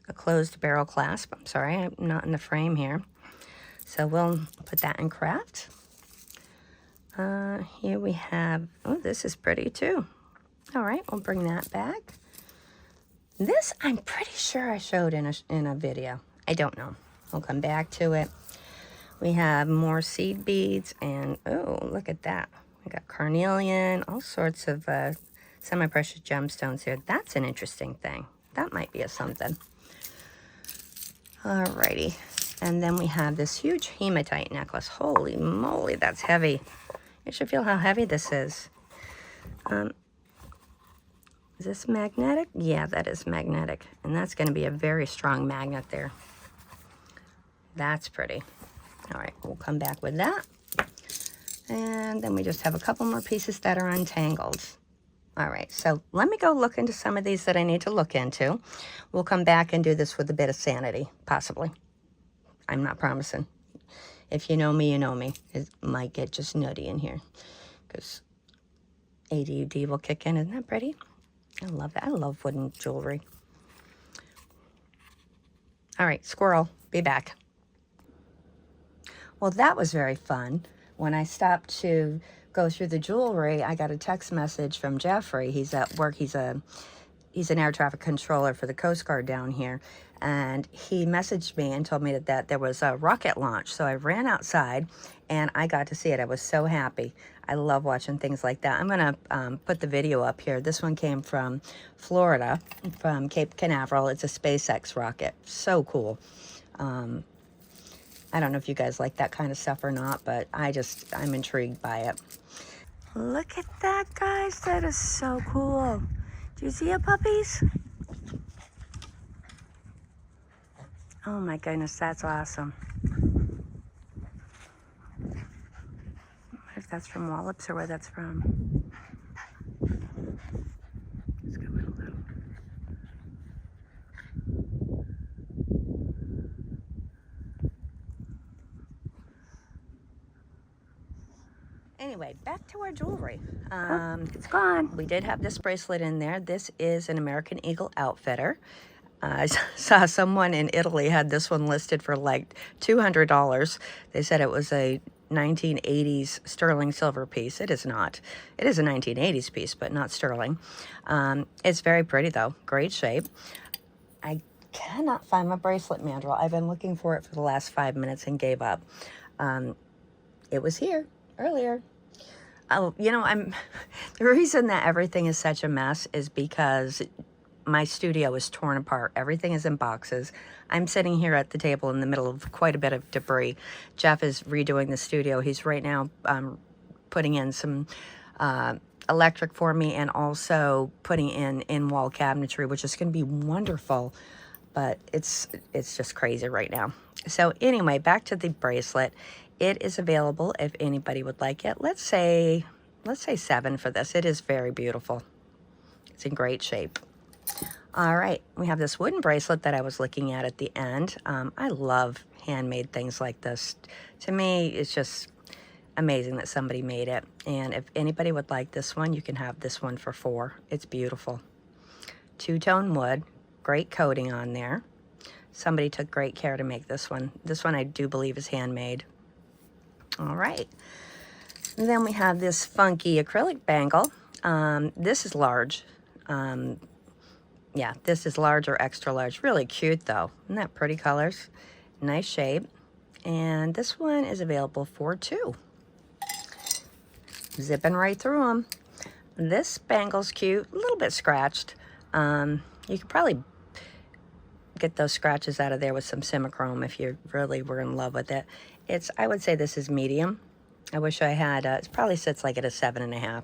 A closed barrel clasp. I'm sorry, I'm not in the frame here. So we'll put that in craft. Here we have, oh, this is pretty too. All right, we'll bring that back. This, I'm pretty sure I showed in a video. I don't know. We'll come back to it. We have more seed beads, and oh, look at that. We got carnelian, all sorts of semi-precious gemstones here. That's an interesting thing. That might be a something. Alrighty, and then we have this huge hematite necklace. Holy moly, that's heavy. You should feel how heavy this is. Is this magnetic? Yeah, that is magnetic, and that's going to be a very strong magnet there. That's pretty. All right, we'll come back with that. And then we just have a couple more pieces that are untangled. All right, so let me go look into some of these that I need to look into. We'll come back and do this with a bit of sanity, possibly. I'm not promising. If you know me, you know me. It might get just nutty in here because ADD will kick in. Isn't that pretty? I love that. I love wooden jewelry. All right, squirrel, be back. Well, that was very fun. When I stopped to go through the jewelry, I got a text message from Jeffrey. He's at work. He's an air traffic controller for the Coast Guard down here. And he messaged me and told me that there was a rocket launch. So I ran outside and I got to see it. I was so happy. I love watching things like that. I'm going to put the video up here. This one came from Florida, from Cape Canaveral. It's a SpaceX rocket. So cool. I don't know if you guys like that kind of stuff or not, but I'm intrigued by it. Look at that, guys. That is so cool. Do you see it, puppies? Oh my goodness, that's awesome. I wonder if that's from Wallops or where that's from. Let's go in a little. Anyway, back to our jewelry. It's gone. We did have this bracelet in there. This is an American Eagle Outfitter. I saw someone in Italy had this one listed for like $200. They said it was a 1980s sterling silver piece. It is not. It is a 1980s piece, but not sterling. It's very pretty though. Great shape. I cannot find my bracelet mandrel. I've been looking for it for the last 5 minutes and gave up. It was here earlier. Oh, you know, the reason that everything is such a mess is because my studio is torn apart. Everything is in boxes. I'm sitting here at the table in the middle of quite a bit of debris. Jeff is redoing the studio. He's right now putting in some electric for me and also putting in wall cabinetry, which is going to be wonderful. But it's just crazy right now. So anyway, back to the bracelet. It is available if anybody would like it. Let's say 7 for this. It is very beautiful. It's in great shape. All right, we have this wooden bracelet that I was looking at the end. I love handmade things like this. To me, it's just amazing that somebody made it. And if anybody would like this one, you can have this one for $4. It's beautiful. Two-tone wood, great coating on there. Somebody took great care to make this one. This one I do believe is handmade. All right. And then we have this funky acrylic bangle. This is large. Yeah, this is large or extra large. Really cute though. Isn't that pretty colors? Nice shape. And this one is available for $2. Zipping right through them. This bangle's cute, a little bit scratched. You could probably get those scratches out of there with some Simichrome if you really were in love with it. I would say this is medium. I wish I had, it probably sits like at a 7.5.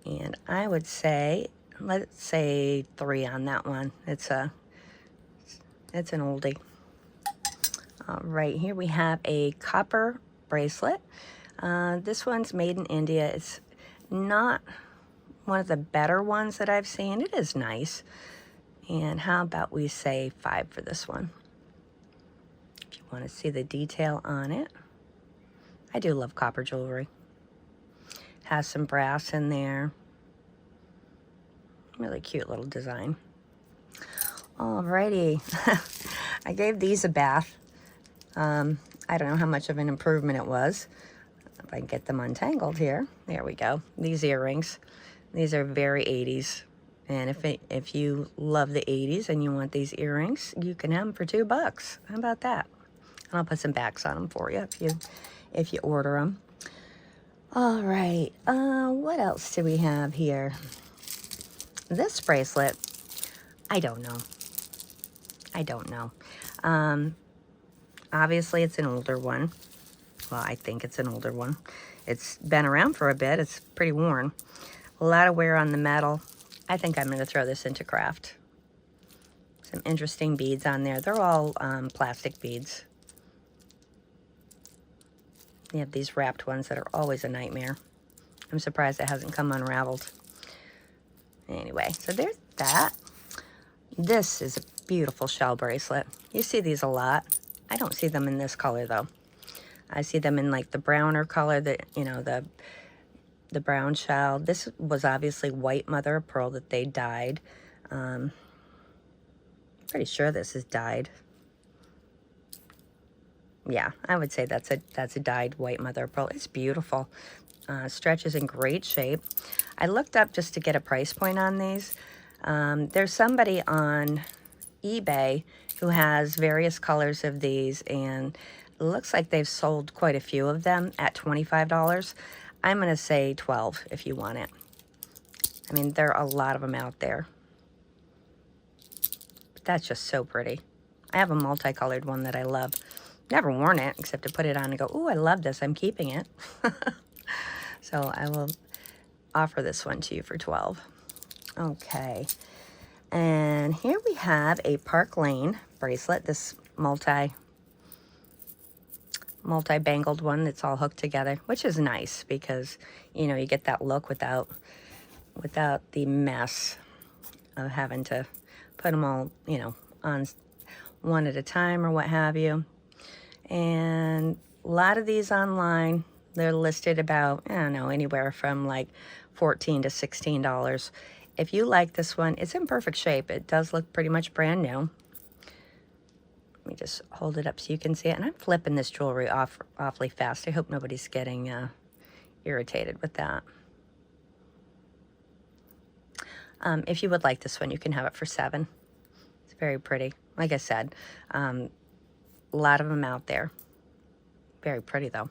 And I would say, let's say 3 on that one. It's It's an oldie. Right here we have a copper bracelet. This one's made in India. It's not one of the better ones that I've seen. It is nice. And how about we say 5 for this one? If you want to see the detail on it. I do love copper jewelry. Has some brass in there. Really cute little design. Alrighty. I gave these a bath. I don't know how much of an improvement it was. If I can get them untangled here. There we go. These earrings. These are very 80s. And if you love the 80s and you want these earrings, you can have them for $2. How about that? And I'll put some backs on them for you if you order them. All right. What else do we have here? This bracelet, I don't know. I don't know. Obviously, it's an older one. Well, I think it's an older one. It's been around for a bit. It's pretty worn. A lot of wear on the metal. I think I'm going to throw this into craft. Some interesting beads on there. They're all plastic beads. You have these wrapped ones that are always a nightmare. I'm surprised it hasn't come unraveled. Anyway, so there's that. This is a beautiful shell bracelet. You see these a lot. I don't see them in this color though. I see them in like the browner color, the brown shell. This was obviously white mother of pearl that they dyed. Pretty sure this is dyed. Yeah, I would say that's a dyed white mother of pearl. It's beautiful. Stretches in great shape. I looked up just to get a price point on these. There's somebody on eBay who has various colors of these, and it looks like they've sold quite a few of them at $25. I'm going to say 12 if you want it. I mean, there are a lot of them out there. But that's just so pretty. I have a multicolored one that I love. Never worn it except to put it on and go, ooh, I love this. I'm keeping it. So I will offer this one to you for 12. Okay. And here we have a Park Lane bracelet, this multi-bangled one that's all hooked together, which is nice because, you know, you get that look without the mess of having to put them all, you know, on one at a time or what have you. And a lot of these online, they're listed about, I don't know, anywhere from like $14 to $16. If you like this one, it's in perfect shape. It does look pretty much brand new. Let me just hold it up so you can see it. And I'm flipping this jewelry awfully fast. I hope nobody's getting irritated with that. If you would like this one, you can have it for $7. It's very pretty. Like I said, a lot of them out there. Very pretty, though.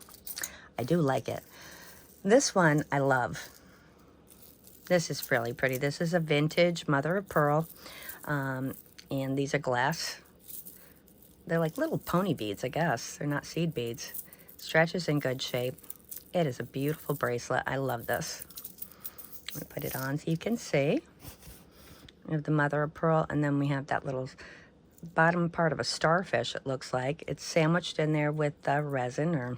I do like it. This one I love. This is really pretty. This is a vintage mother of pearl. And these are glass. They're like little pony beads, I guess. They're not seed beads. Stretches in good shape. It is a beautiful bracelet. I love this. Let me put it on so you can see. We have the mother of pearl, and then we have that little bottom part of a starfish, it looks like. It's sandwiched in there with resin or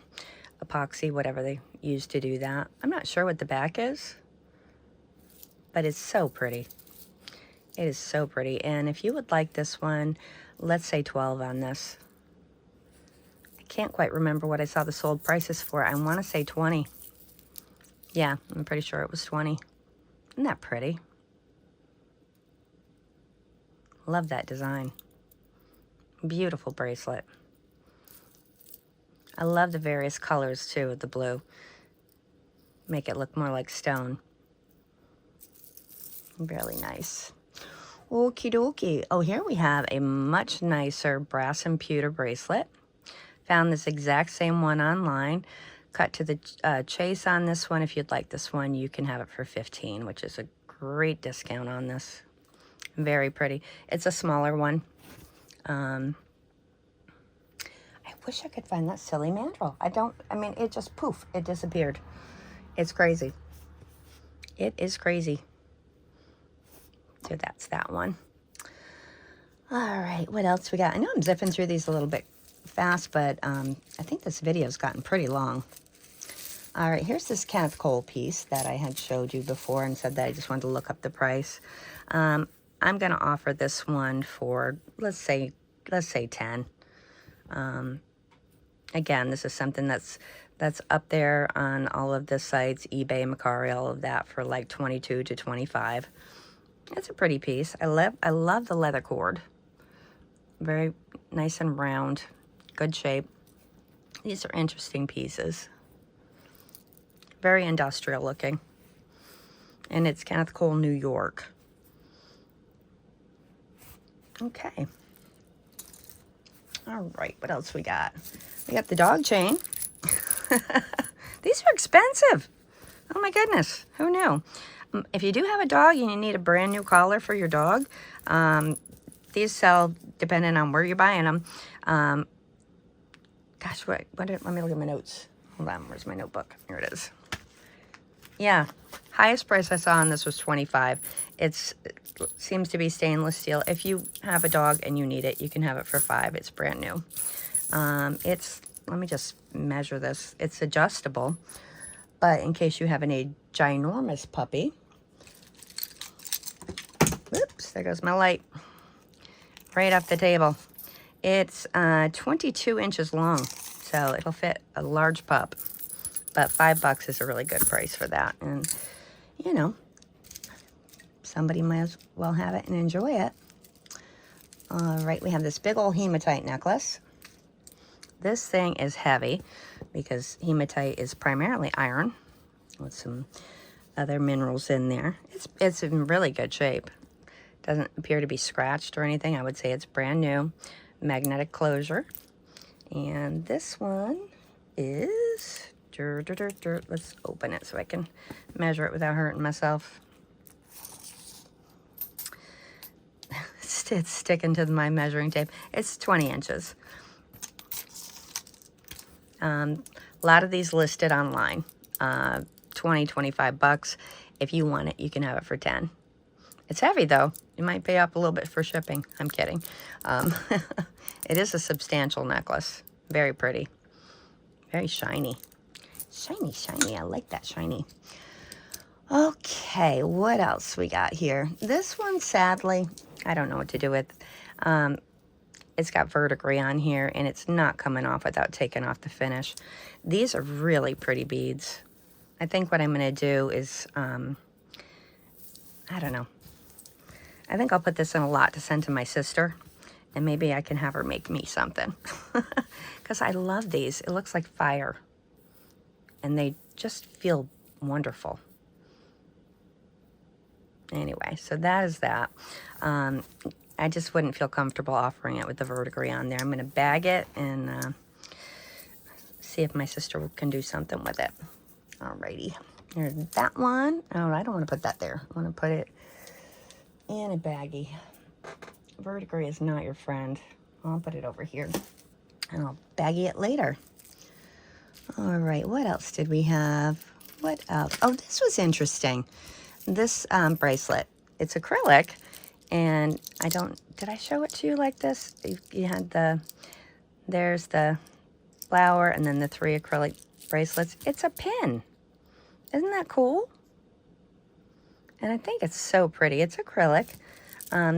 epoxy, whatever they use to do that. I'm not sure what the back is, but it's so pretty. It is so pretty. And if you would like this one, let's say 12 on this. I can't quite remember what I saw the sold prices for. I want to say 20. Yeah, I'm pretty sure it was 20. Isn't that pretty? Love that design. Beautiful bracelet. I love the various colors too of the blue. Make it look more like stone. Really nice. Okie dokie. Oh, here we have a much nicer brass and pewter bracelet. Found this exact same one online. Cut to the chase on this one. If you'd like this one, you can have it for $15, which is a great discount on this. Very pretty. It's a smaller one. I wish I could find that silly mandrel. I mean, it just poof, it disappeared. It's crazy. It is crazy. So that's that one. All right, what else we got? I know I'm zipping through these a little bit fast, but I think this video's gotten pretty long. All right, here's this Kenneth Cole piece that I had showed you before and said that I just wanted to look up the price. I'm going to offer this one for, let's say 10. Again, this is something that's up there on all of the sites, eBay, Mercari, all of that, for like 22 to 25. It's a pretty piece. I love the leather cord. Very nice and round, good shape. These are interesting pieces. Very industrial looking. And it's Kenneth Cole, New York. Okay. All right, what else we got? We got the dog chain. These are expensive. Oh my goodness, who knew? If you do have a dog and you need a brand new collar for your dog, these sell depending on where you're buying them. Gosh, let me look at my notes. Hold on, where's my notebook? Here it is. Yeah, highest price I saw on this was $25. It seems to be stainless steel. If you have a dog and you need it, you can have it for $5. It's brand new. Let me just measure this. It's adjustable, but in case you have a ginormous puppy. Oops, there goes my light. Right off the table. It's 22 inches long, so it'll fit a large pup. But $5 is a really good price for that. And, you know, somebody might as well have it and enjoy it. All right, we have this big old hematite necklace. This thing is heavy because hematite is primarily iron with some other minerals in there. It's in really good shape. Doesn't appear to be scratched or anything. I would say it's brand new. Magnetic closure. And this one is... Let's open it so I can measure it without hurting myself. It's sticking to my measuring tape. It's 20 inches. A lot of these listed online. 20, 25 bucks. If you want it, you can have it for 10. It's heavy though. You might pay up a little bit for shipping. I'm kidding. It is a substantial necklace. Very pretty. Very shiny. Shiny, shiny. I like that shiny. Okay, what else we got here? This one, sadly, I don't know what to do with. It's got verdigris on here, and it's not coming off without taking off the finish. These are really pretty beads. I think what I'm going to do is, I don't know. I think I'll put this in a lot to send to my sister, and maybe I can have her make me something. Because I love these. It looks like fire. And they just feel wonderful. Anyway, so that is that. I just wouldn't feel comfortable offering it with the verdigris on there. I'm going to bag it and see if my sister can do something with it. Alrighty. Here's that one. Oh, I don't want to put that there. I want to put it in a baggie. Verdigris is not your friend. I'll put it over here. And I'll baggie it later. All right, what else did we have? What else? Oh, this was interesting. This bracelet. It's acrylic. And did I show it to you like this? You had there's the flower and then the 3 acrylic bracelets. It's a pin. Isn't that cool? And I think it's so pretty. It's acrylic.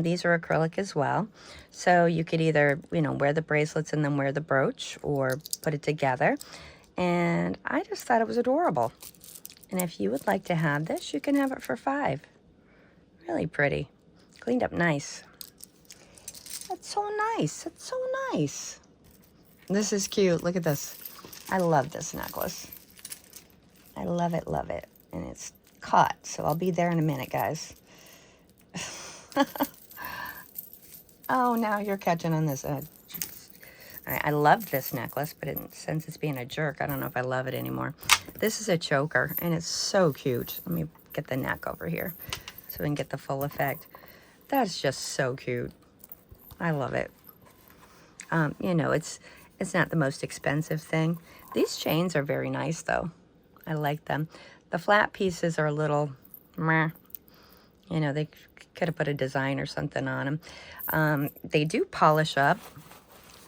These are acrylic as well. So you could either, wear the bracelets and then wear the brooch or put it together. And I just thought it was adorable. And if you would like to have this, you can have it for $5. Really pretty. Cleaned up nice. That's so nice. That's so nice. This is cute. Look at this. I love this necklace. I love it, love it. And it's caught, so I'll be there in a minute, guys. Oh, now you're catching on this. I love this necklace, but since it's being a jerk, I don't know if I love it anymore. This is a choker, and it's so cute. Let me get the neck over here so we can get the full effect. That's just so cute. I love it. It's not the most expensive thing. These chains are very nice, though. I like them. The flat pieces are a little meh. They Could have put a design or something on them. They do polish up.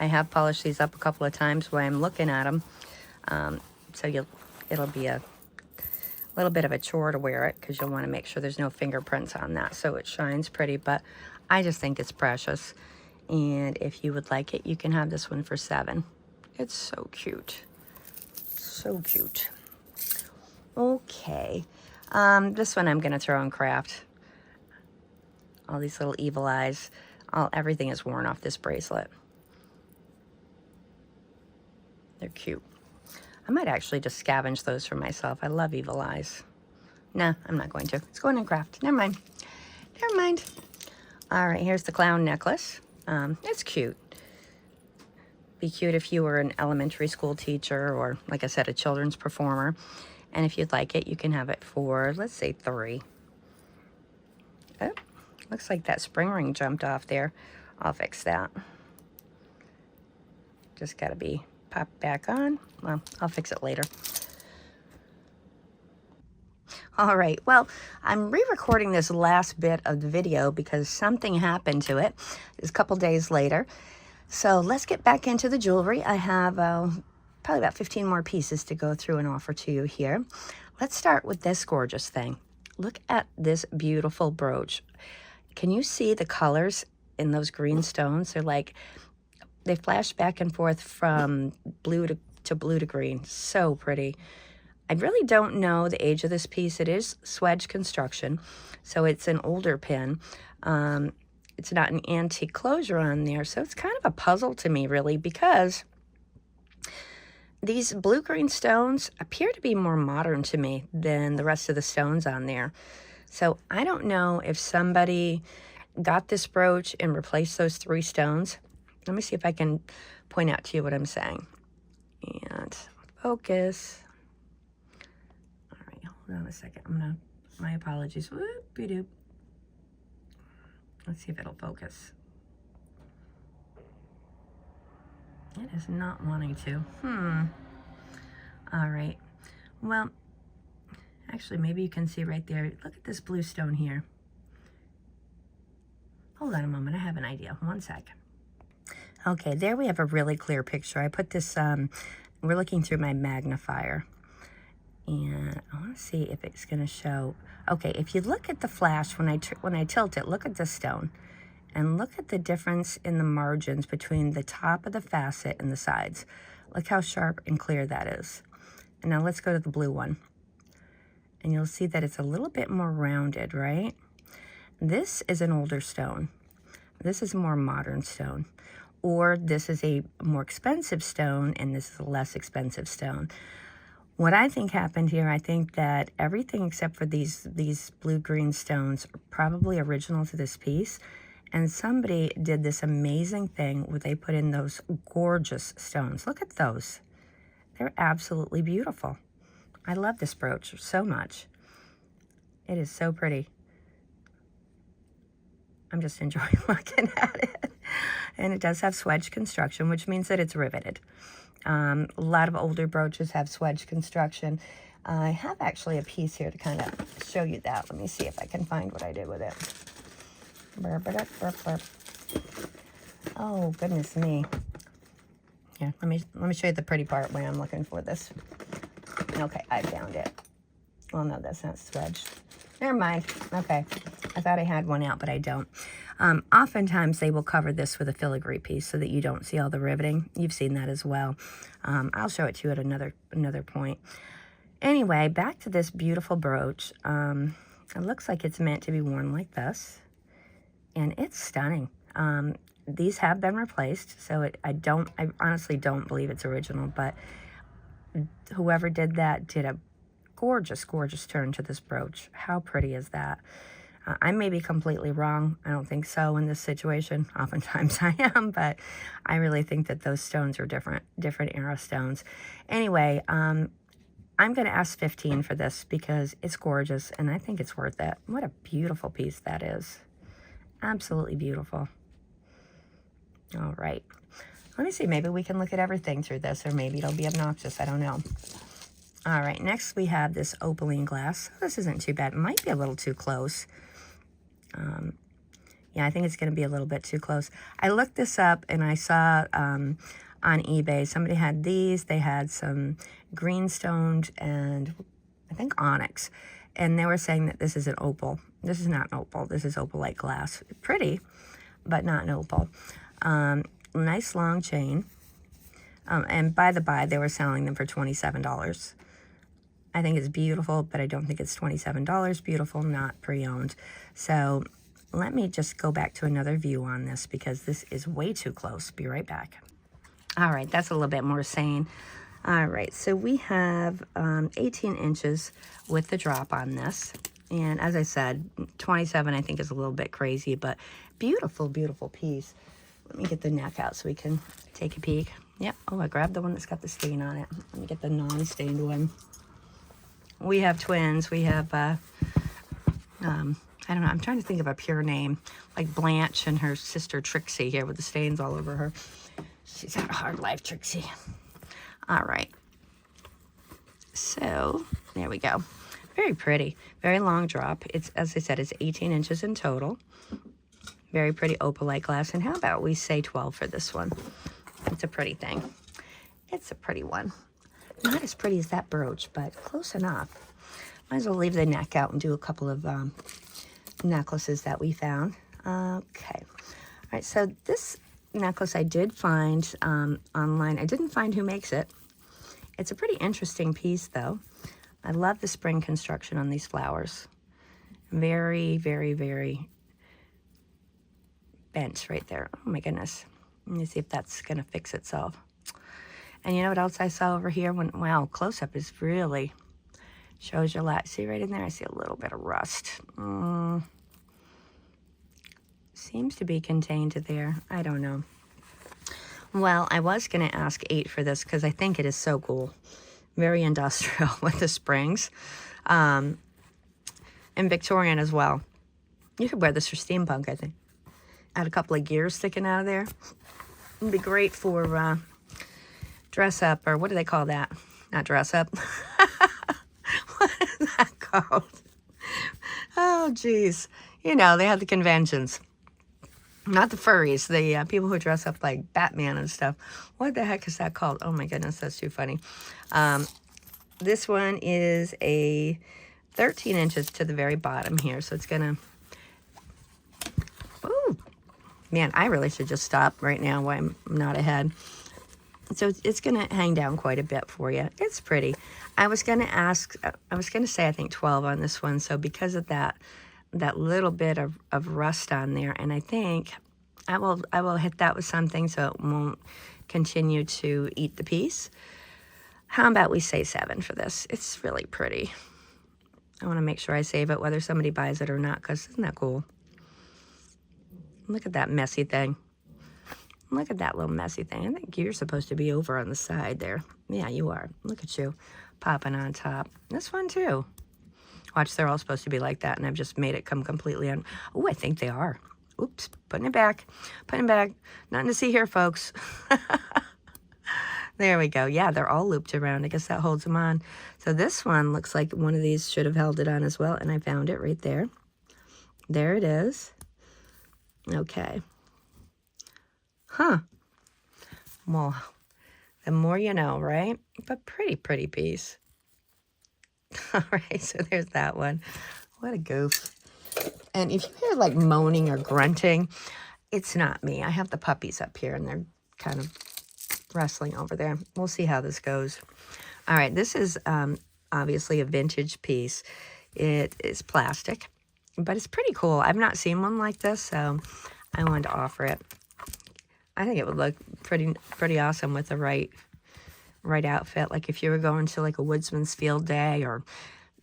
I have polished these up a couple of times while I'm looking at them. So it'll be a little bit of a chore to wear it because you'll want to make sure there's no fingerprints on that so it shines pretty, but I just think it's precious. And if you would like it, you can have this one for $7. It's so cute. So cute. Okay. This one I'm going to throw in craft. All these little evil eyes. Everything is worn off this bracelet. They're cute. I might actually just scavenge those for myself. I love evil eyes. Nah, I'm not going to. It's going in craft. Never mind. Never mind. All right, here's the clown necklace. It's cute. Be cute if you were an elementary school teacher or, like I said, a children's performer. And if you'd like it, you can have it for, let's say, $3. Oh, looks like that spring ring jumped off there. I'll fix that. Just got to be popped back on. Well, I'll fix it later. All right, well, I'm re-recording this last bit of the video because something happened to it. It's a couple days later. So let's get back into the jewelry. I have probably about 15 more pieces to go through and offer to you here. Let's start with this gorgeous thing. Look at this beautiful brooch. Can you see the colors in those green stones? They're like, they flash back and forth from blue to blue to green. So pretty. I really don't know the age of this piece. It is Swedge construction, so it's an older pin. It's not an antique closure on there, so it's kind of a puzzle to me, really, because these blue-green stones appear to be more modern to me than the rest of the stones on there. So I don't know if somebody got this brooch and replaced those 3 stones. Let me see if I can point out to you what I'm saying. And focus. All right, hold on a second. My apologies. Whoop-de-doop. Let's see if it'll focus. It is not wanting to. All right. Well, actually, maybe you can see right there. Look at this blue stone here. Hold on a moment. I have an idea. One sec. Okay, there we have a really clear picture. I put this, we're looking through my magnifier. And I want to see if it's going to show. Okay, if you look at the flash, when I tilt it, look at this stone. And look at the difference in the margins between the top of the facet and the sides. Look how sharp and clear that is. And now let's go to the blue one. And you'll see that it's a little bit more rounded, right? This is an older stone. This is a more modern stone. Or this is a more expensive stone, and this is a less expensive stone. What I think happened here, I think that everything except for these blue-green stones are probably original to this piece. And somebody did this amazing thing where they put in those gorgeous stones. Look at those. They're absolutely beautiful. I love this brooch so much. It is so pretty. I'm just enjoying looking at it. And it does have Swedge construction, which means that it's riveted. A lot of older brooches have Swedge construction. I have actually a piece here to kind of show you that. Let me see if I can find what I did with it. Burp, burp, burp, burp. Oh, goodness me. Here, let me show you the pretty part when I'm looking for this. Okay, I found it. Well, no, that's not Swedge. Never mind. Okay, I thought I had one out, but I don't. Oftentimes, they will cover this with a filigree piece so that you don't see all the riveting. You've seen that as well. I'll show it to you at another point. Anyway, back to this beautiful brooch. It looks like it's meant to be worn like this. And it's stunning. These have been replaced, so I honestly don't believe it's original, but whoever did that did a gorgeous, gorgeous turn to this brooch. How pretty is that? I may be completely wrong. I don't think so in this situation. Oftentimes I am, but I really think that those stones are different era stones. Anyway, I'm going to ask $15 for this because it's gorgeous, and I think it's worth it. What a beautiful piece that is. Absolutely beautiful. All right. Let me see. Maybe we can look at everything through this, or maybe it'll be obnoxious. I don't know. All right. Next, we have this opaline glass. This isn't too bad. It might be a little too close. Yeah, I think it's going to be a little bit too close. I looked this up and I saw on eBay, somebody had these. They had some greenstone and I think onyx. And they were saying that this is an opal. This is not an opal. This is opalite glass. Pretty, but not an opal. Nice long chain. And by the by, they were selling them for $27. I think it's beautiful, but I don't think it's $27 beautiful, not pre-owned. So let me just go back to another view on this because this is way too close. Be right back. All right, that's a little bit more sane. All right, so we have 18 inches with the drop on this. And as I said, 27 I think is a little bit crazy, but beautiful, beautiful piece. Let me get the neck out so we can take a peek. Yep, oh, I grabbed the one that's got the stain on it. Let me get the non-stained one. We have twins. We have, I don't know, I'm trying to think of a pure name, like Blanche and her sister Trixie here with the stains all over her. She's had a hard life, Trixie. All right. So, there we go. Very pretty. Very long drop. It's, as I said, it's 18 inches in total. Very pretty opalite glass. And how about we say 12 for this one? It's a pretty thing. It's a pretty one. Not as pretty as that brooch, but close enough. Might as well leave the neck out and do a couple of necklaces that we found. Okay. All right, so this necklace I did find online. I didn't find who makes it. It's a pretty interesting piece, though. I love the spring construction on these flowers. Very, very, very bent right there. Oh, my goodness. Let me see if that's going to fix itself. And you know what else I saw over here? Wow, close-up is really shows you a lot. See right in there? I see a little bit of rust. Seems to be contained to there. I don't know. Well, I was going to ask 8 for this because I think it is so cool. Very industrial with the springs. And Victorian as well. You could wear this for steampunk, I think. Add a couple of gears sticking out of there. It'd be great for dress up, or what do they call that? Not dress up. What is that called? Oh, geez. You know, they have the conventions. Not the furries, the people who dress up like Batman and stuff. What the heck is that called? Oh, my goodness, that's too funny. This one is a 13 inches to the very bottom here, so it's going to... Ooh, man, I really should just stop right now while I'm not ahead. So it's going to hang down quite a bit for you. It's pretty. I was going to say I think 12 on this one. So because of that little bit of rust on there, and I think I will hit that with something so it won't continue to eat the piece. How about we say 7 for this? It's really pretty. I want to make sure I save it whether somebody buys it or not, because isn't that cool? Look at that messy thing. Look at that little messy thing. I think you're supposed to be over on the side there. Yeah, you are. Look at you popping on top. This one too. Watch, they're all supposed to be like that, and I've just made it come completely on. Oh, I think they are. Oops, putting it back. Putting it back. Nothing to see here, folks. There we go. Yeah, they're all looped around. I guess that holds them on. So this one looks like one of these should have held it on as well, and I found it right there. There it is. Okay. Huh. Well, the more you know, right? But pretty piece. All right, so there's that one. What a goof. And if you hear like moaning or grunting, it's not me. I have the puppies up here and they're kind of wrestling over there. We'll see how this goes. All right, this is obviously a vintage piece. It is plastic, but it's pretty cool. I've not seen one like this, so I wanted to offer it. I think it would look pretty awesome with the right outfit. Like if you were going to like a Woodsman's Field Day or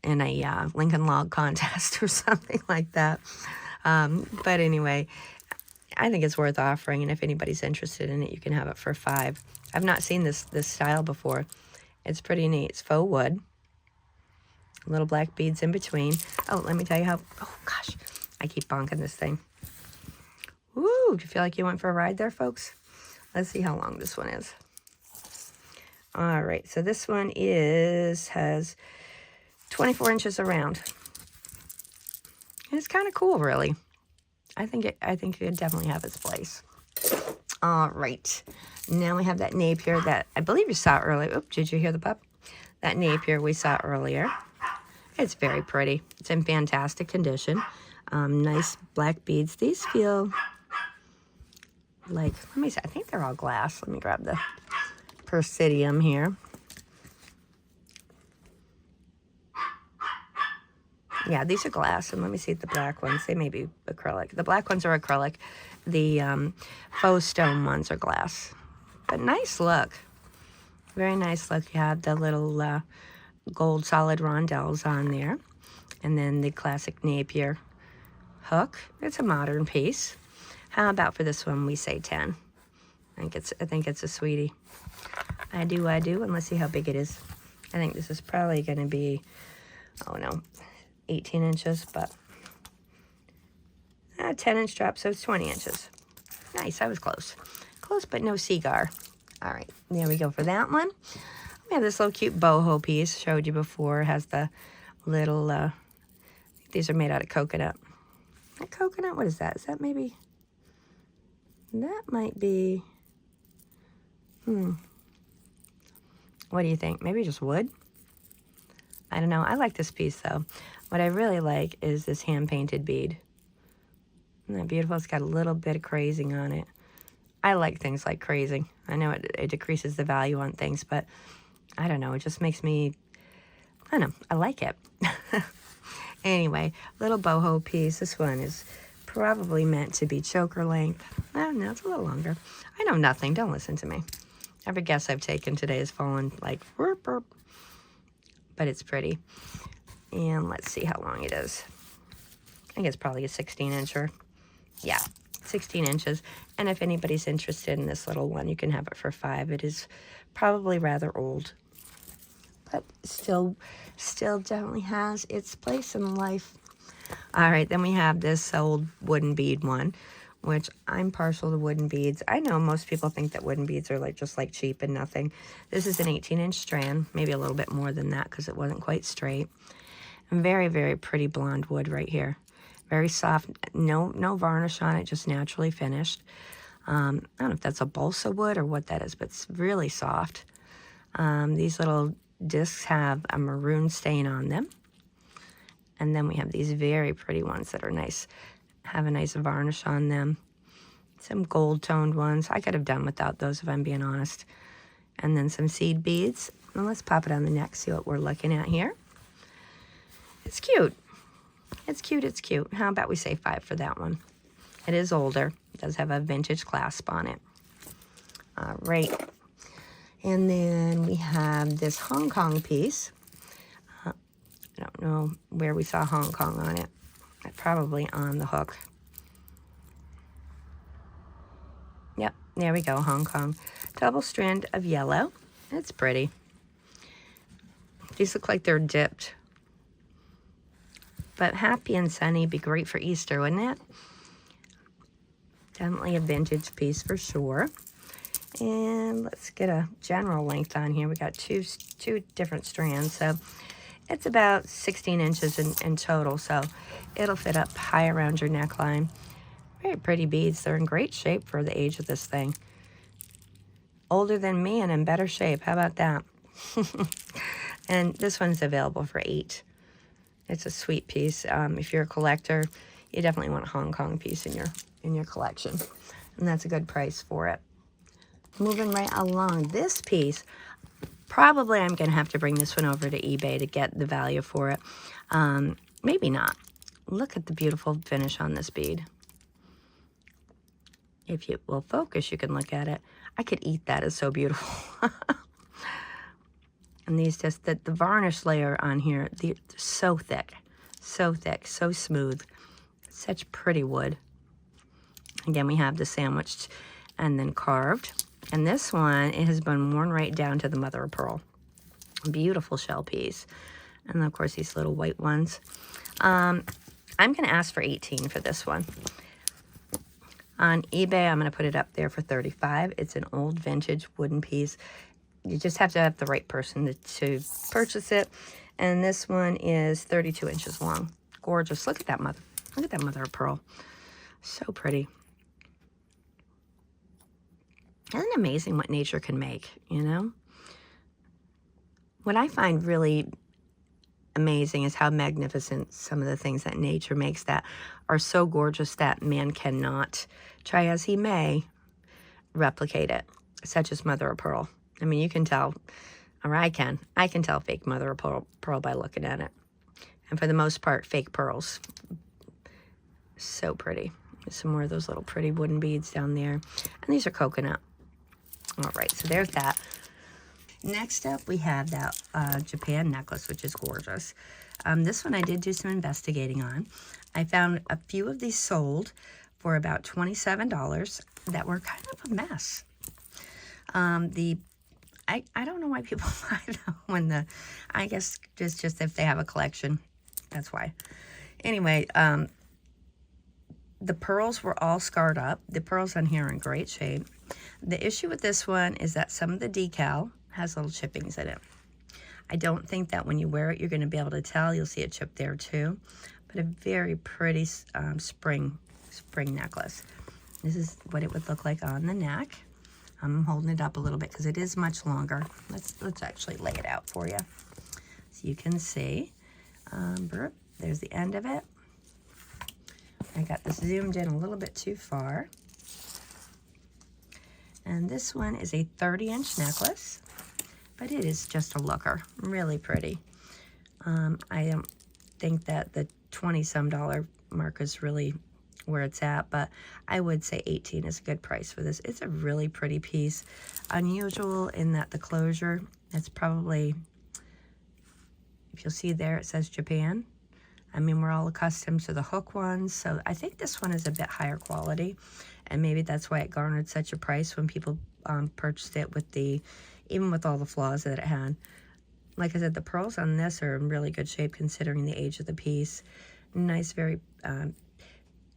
in a Lincoln Log contest or something like that. But anyway, I think it's worth offering, and if anybody's interested in it, you can have it for $5. I've not seen this style before. It's pretty neat. It's faux wood. Little black beads in between. Oh, let me tell you how... Oh, gosh. I keep bonking this thing. Woo! Do you feel like you went for a ride there, folks? Let's see how long this one is. All right. So this one has 24 inches around. And it's kind of cool, really. I think it could definitely have its place. All right. Now we have that Napier that I believe you saw earlier. Oop, did you hear the pup? That Napier we saw earlier. It's very pretty. It's in fantastic condition. Nice black beads. These feel like, let me see, I think they're all glass. Let me grab the Persidium here. Yeah, these are glass, and let me see the black ones. They may be acrylic. The black ones are acrylic. The faux stone ones are glass. But nice look. Very nice look. You have the little gold solid rondelles on there. And then the classic Napier hook. It's a modern piece. How about for this one, we say 10. I think it's a sweetie. I do, and let's see how big it is. I think this is probably going to be, oh no, 18 inches, but 10-inch drop, so it's 20 inches. Nice, I was close. Close, but no cigar. All right, there we go for that one. We have this little cute boho piece, showed you before. It has the little, these are made out of coconut. A coconut, what is that? Is that maybe, that might be, what do you think? Maybe just wood? I don't know. I like this piece, though. What I really like is this hand-painted bead. Isn't that beautiful? It's got a little bit of crazing on it. I like things like crazing. I know it decreases the value on things, but I don't know. It just makes me, I don't know. I like it. Anyway, little boho piece. This one is probably meant to be choker length. Oh, no, it's a little longer. I know nothing. Don't listen to me. Every guess I've taken today has fallen like, burp, burp. But it's pretty. And let's see how long it is. I think it's probably a 16-incher. Yeah, 16 inches. And if anybody's interested in this little one, you can have it for $5. It is probably rather old, but still definitely has its place in life. All right, then we have this old wooden bead one, which I'm partial to wooden beads. I know most people think that wooden beads are just like cheap and nothing. This is an 18-inch strand, maybe a little bit more than that because it wasn't quite straight. And very, very pretty blonde wood right here. Very soft, no varnish on it, just naturally finished. I don't know if that's a balsa wood or what that is, but it's really soft. These little discs have a maroon stain on them. And then we have these very pretty ones that are nice, have a nice varnish on them. Some gold toned ones. I could have done without those if I'm being honest. And then some seed beads. And let's pop it on the neck, see what we're looking at here. It's cute. It's cute, it's cute. How about we say $5 for that one? It is older. It does have a vintage clasp on it. All right. And then we have this Hong Kong piece. I don't know where we saw Hong Kong on it. Probably on the hook. Yep, there we go, Hong Kong. Double strand of yellow. It's pretty. These look like they're dipped. But happy and sunny, be great for Easter, wouldn't it? Definitely a vintage piece for sure. And let's get a general length on here. We got two different strands, so it's about 16 inches in total, so it'll fit up high around your neckline. Very pretty beads. They're in great shape for the age of this thing. Older than me and in better shape. How about that? And this one's available for $8. It's a sweet piece. If you're a collector, you definitely want a Hong Kong piece in your collection. And that's a good price for it. Moving right along, this piece, probably I'm going to have to bring this one over to eBay to get the value for it. Maybe not. Look at the beautiful finish on this bead. If you will focus, you can look at it. I could eat that. It's so beautiful. And these just, the varnish layer on here, they're so thick, so smooth. Such pretty wood. Again, we have the sandwiched and then carved. And this one, it has been worn right down to the mother of pearl. Beautiful shell piece. And of course, these little white ones. I'm going to ask for $18 for this one. On eBay, I'm going to put it up there for $35. It's an old vintage wooden piece. You just have to have the right person to purchase it. And this one is 32 inches long. Gorgeous. Look at that mother. Look at that mother of pearl. So pretty. Isn't it amazing what nature can make, you know? What I find really amazing is how magnificent some of the things that nature makes that are so gorgeous that man cannot, try as he may, replicate it, such as mother of pearl. I mean, you can tell, or I can tell fake mother of pearl by looking at it. And for the most part, fake pearls. So pretty. There's some more of those little pretty wooden beads down there. And these are coconut. All right, so there's that. Next up, we have that Japan necklace, which is gorgeous. This one I did do some investigating on. I found a few of these sold for about $27 that were kind of a mess. I don't know why people buy them when I guess just if they have a collection, that's why. Anyway, the pearls were all scarred up. The pearls on here are in great shape. The issue with this one is that some of the decal has little chippings in it. I don't think that when you wear it, you're going to be able to tell. You'll see a chip there too. But a very pretty spring necklace. This is what it would look like on the neck. I'm holding it up a little bit because it is much longer. Let's actually lay it out for you. So you can see. There's the end of it. I got this zoomed in a little bit too far. And this one is a 30-inch necklace, but it is just a looker. Really pretty. I don't think that the $20-some mark is really where it's at, but I would say 18 is a good price for this. It's a really pretty piece. Unusual in that the closure, it's probably, if you'll see there, it says Japan. I mean, we're all accustomed to the hook ones, so I think this one is a bit higher quality, and maybe that's why it garnered such a price when people purchased it even with all the flaws that it had. Like I said, the pearls on this are in really good shape considering the age of the piece. Nice,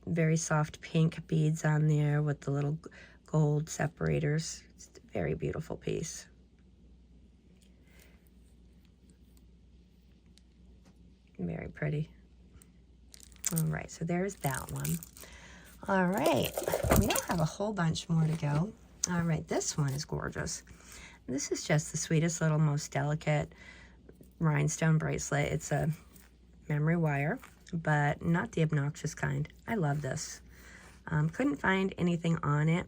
very soft pink beads on there with the little gold separators. It's a very beautiful piece. Very pretty. All right, so there's that one. All right, we don't have a whole bunch more to go. All right, this one is gorgeous. This is just the sweetest little, most delicate rhinestone bracelet. It's a memory wire, but not the obnoxious kind. I love this. Couldn't find anything on it.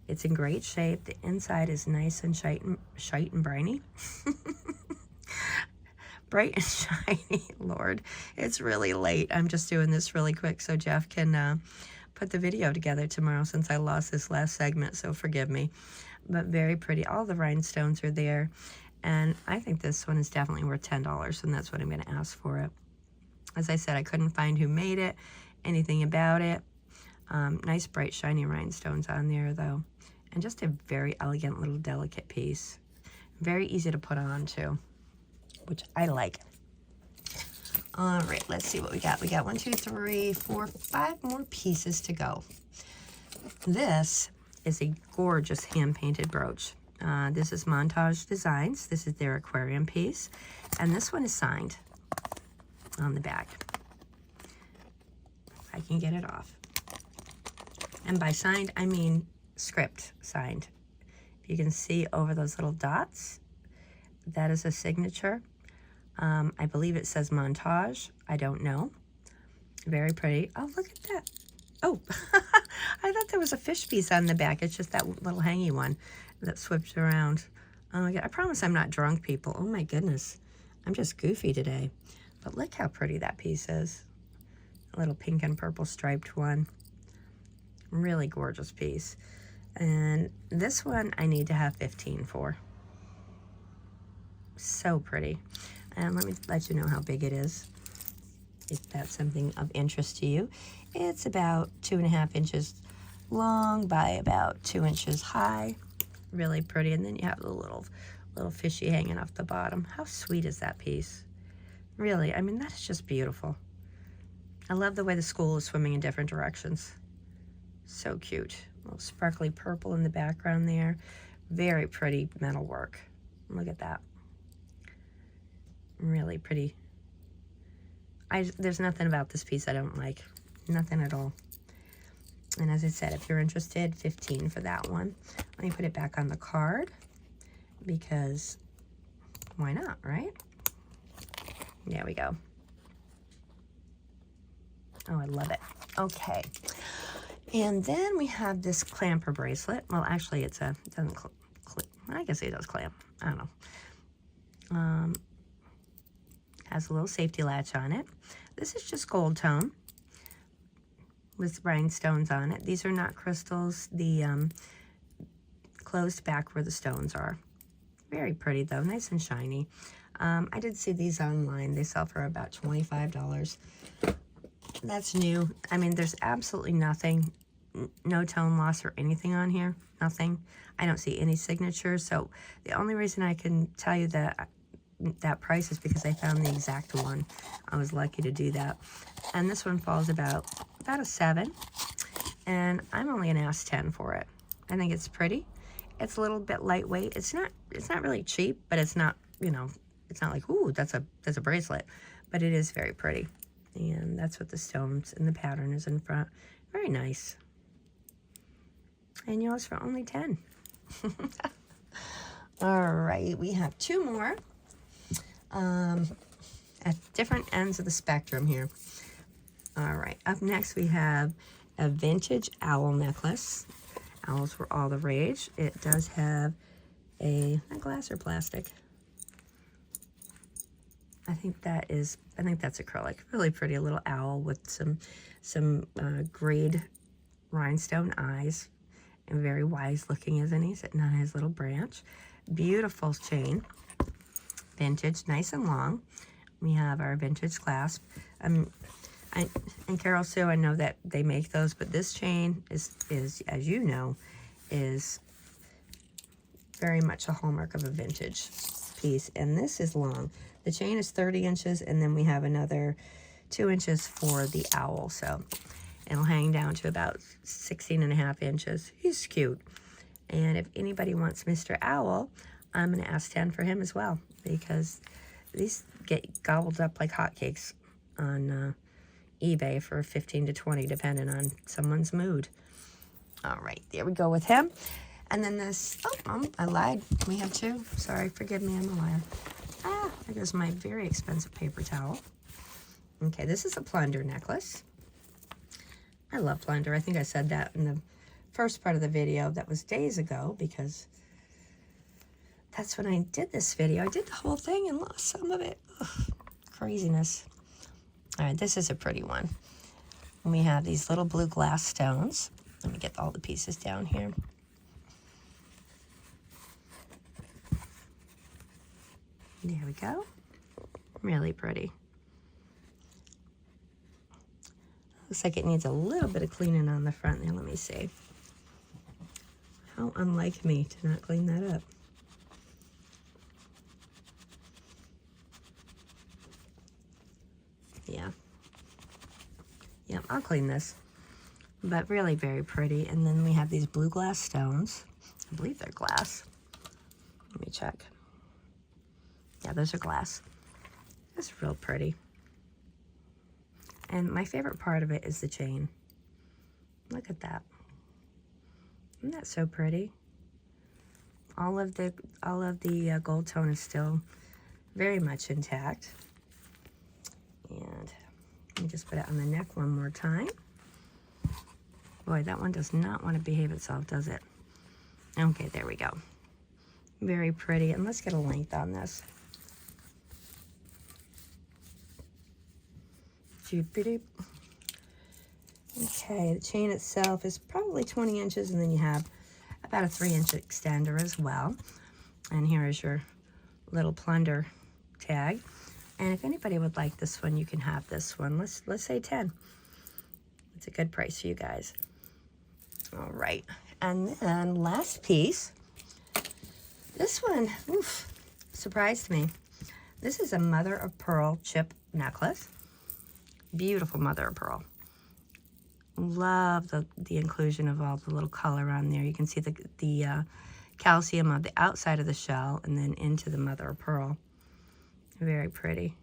It's in great shape. The inside is nice and shite and briny. Bright and shiny, Lord. It's really late. I'm just doing this really quick so Jeff can put the video together tomorrow since I lost this last segment, so forgive me. But very pretty. All the rhinestones are there. And I think this one is definitely worth $10, and that's what I'm going to ask for it. As I said, I couldn't find who made it, anything about it. Nice, bright, shiny rhinestones on there, though. And just a very elegant little delicate piece. Very easy to put on, too, which I like. All right, let's see what we got. We got 1, 2, 3, 4, 5 more pieces to go. This is a gorgeous hand-painted brooch. This is Montage Designs. This is their aquarium piece. And this one is signed on the back. If I can get it off. And by signed, I mean script signed. If you can see over those little dots, that is a signature. I believe it says Montage. I don't know. Very pretty. Oh, look at that. Oh, I thought there was a fish piece on the back. It's just that little hangy one that swoops around. Oh my God, I promise I'm not drunk, people. Oh my goodness. I'm just goofy today. But look how pretty that piece is. A little pink and purple striped one. Really gorgeous piece. And this one I need to have 15 for. So pretty. And let me let you know how big it is, if that's something of interest to you. It's about 2.5 inches long by about 2 inches high. Really pretty. And then you have the little fishy hanging off the bottom. How sweet is that piece? Really, I mean, that's just beautiful. I love the way the school is swimming in different directions. So cute. A little sparkly purple in the background there. Very pretty metal work. Look at that. Really pretty. There's nothing about this piece I don't like. Nothing at all. And as I said, if you're interested, $15 for that one. Let me put it back on the card because why not, right? There we go. Oh, I love it. Okay. And then we have this clamper bracelet. Well, actually, it doesn't I guess it does clamp. I don't know. Has a little safety latch on it. This is just gold tone with rhinestones on it. These are not crystals. The closed back where the stones are. Very pretty though, nice and shiny. I did see these online. They sell for about $25. That's new. I mean, there's absolutely nothing, no tone loss or anything on here. Nothing. I don't see any signatures. So the only reason I can tell you that price is because I found the exact one. I was lucky to do that. And this one falls about a 7. And I'm only gonna ask 10 for it. I think it's pretty. It's a little bit lightweight. It's not really cheap, but it's not, you know, it's not like, ooh, that's a bracelet. But it is very pretty. And that's what the stones and the pattern is in front. Very nice. And yours for only 10. All right, we have 2 more at different ends of the spectrum here. All right, up next we have a vintage owl necklace. Owls were all the rage. It does have a glass or plastic. I think that's acrylic. Really pretty little owl with some grayed rhinestone eyes. And very wise looking, isn't he? Sitting on his little branch. Beautiful chain. Vintage, nice and long. We have our vintage clasp. And Carol Sue, I know that they make those, but this chain is, as you know, is very much a hallmark of a vintage piece. And this is long. The chain is 30 inches, and then we have another 2 inches for the owl. So it'll hang down to about 16.5 inches. He's cute. And if anybody wants Mr. Owl, I'm going to ask 10 for him as well, because these get gobbled up like hotcakes on eBay for 15 to 20, depending on someone's mood. All right, there we go with him. And then this, I lied. We have 2. Sorry, forgive me, I'm a liar. There goes my very expensive paper towel. Okay, this is a plunder necklace. I love plunder. I think I said that in the first part of the video. That was days ago, because that's when I did this video. I did the whole thing and lost some of it. Ugh, craziness. All right, this is a pretty one. And we have these little blue glass stones. Let me get all the pieces down here. There we go. Really pretty. Looks like it needs a little bit of cleaning on the front there. Let me see. How unlike me to not clean that up. Yeah. Yeah, I'll clean this. But really very pretty. And then we have these blue glass stones. I believe they're glass. Let me check. Yeah, those are glass. That's real pretty. And my favorite part of it is the chain. Look at that. Isn't that so pretty? All of the gold tone is still very much intact. And let me just put it on the neck one more time. Boy, that one does not want to behave itself, does it? Okay, there we go. Very pretty. And let's get a length on this. Okay, the chain itself is probably 20 inches, and then you have about a 3-inch extender as well. And here is your little plunder tag. And if anybody would like this one, you can have this one. Let's say 10. It's a good price for you guys. All right, and then last piece. This one, oof, surprised me. This is a mother of pearl chip necklace. Beautiful mother of pearl. Love the inclusion of all the little color on there. You can see the calcium on the outside of the shell and then into the mother of pearl. Very pretty.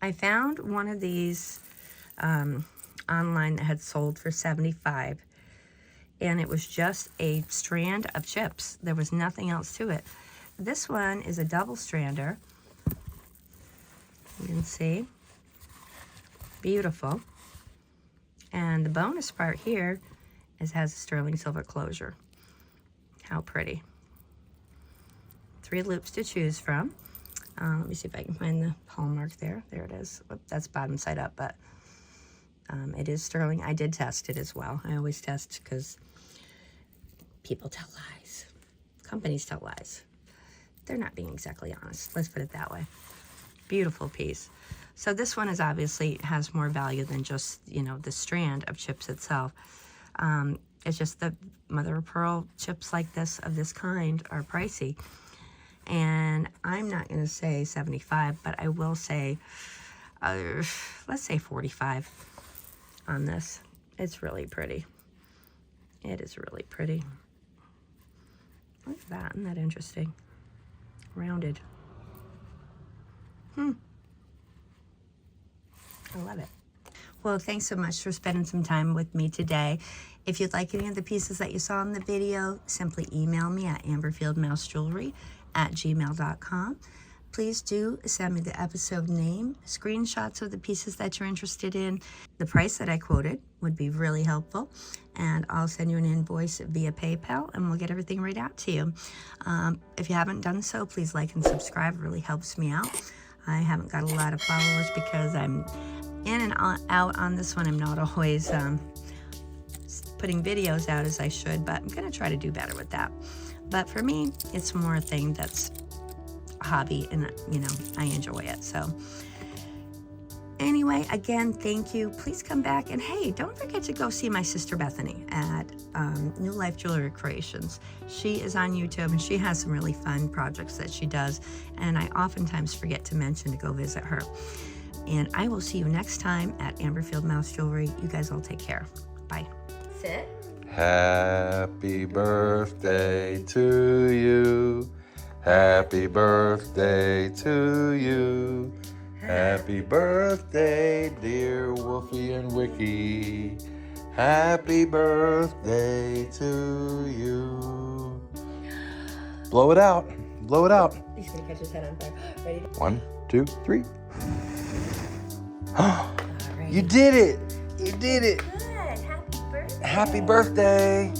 I found one of these online that had sold for $75. And it was just a strand of chips. There was nothing else to it. This one is a double strander. You can see. Beautiful. And the bonus part here is has a sterling silver closure. How pretty. 3 loops to choose from. Let me see if I can find the hallmark there. There it is. Oop, that's bottom side up, but it is sterling. I did test it as well. I always test because people tell lies. Companies tell lies. They're not being exactly honest. Let's put it that way. Beautiful piece. So this one is obviously has more value than just, you know, the strand of chips itself. It's just the mother of pearl chips like this, of this kind, are pricey. And I'm not going to say 75, but I will say, let's say 45 on this. It's really pretty. It is really pretty. Look at that. Isn't that interesting? Rounded. I love it. Well, thanks so much for spending some time with me today. If you'd like any of the pieces that you saw in the video, simply email me at amberfieldmousejewelry@gmail.com. Please do send me the episode name, screenshots of the pieces that you're interested in. The price that I quoted would be really helpful. And I'll send you an invoice via PayPal and we'll get everything right out to you. If you haven't done so, please like and subscribe. It really helps me out. I haven't got a lot of followers because I'm in and out on this one. I'm not always putting videos out as I should, but I'm going to try to do better with that. But for me, it's more a thing that's a hobby and, you know, I enjoy it. So anyway, again, thank you. Please come back. And hey, don't forget to go see my sister Bethany at New Life Jewelry Creations. She is on YouTube and she has some really fun projects that she does. And I oftentimes forget to mention to go visit her. And I will see you next time at Amberfield Mouse Jewelry. You guys all take care. Bye. Sit. Happy birthday to you. Happy birthday to you. Happy birthday, dear Wolfie and Wiki. Happy birthday to you. Blow it out. Blow it out. He's gonna catch his head on fire. Ready? 1, 2, 3. Alright. You did it. You did it. Good. Happy birthday. Happy birthday.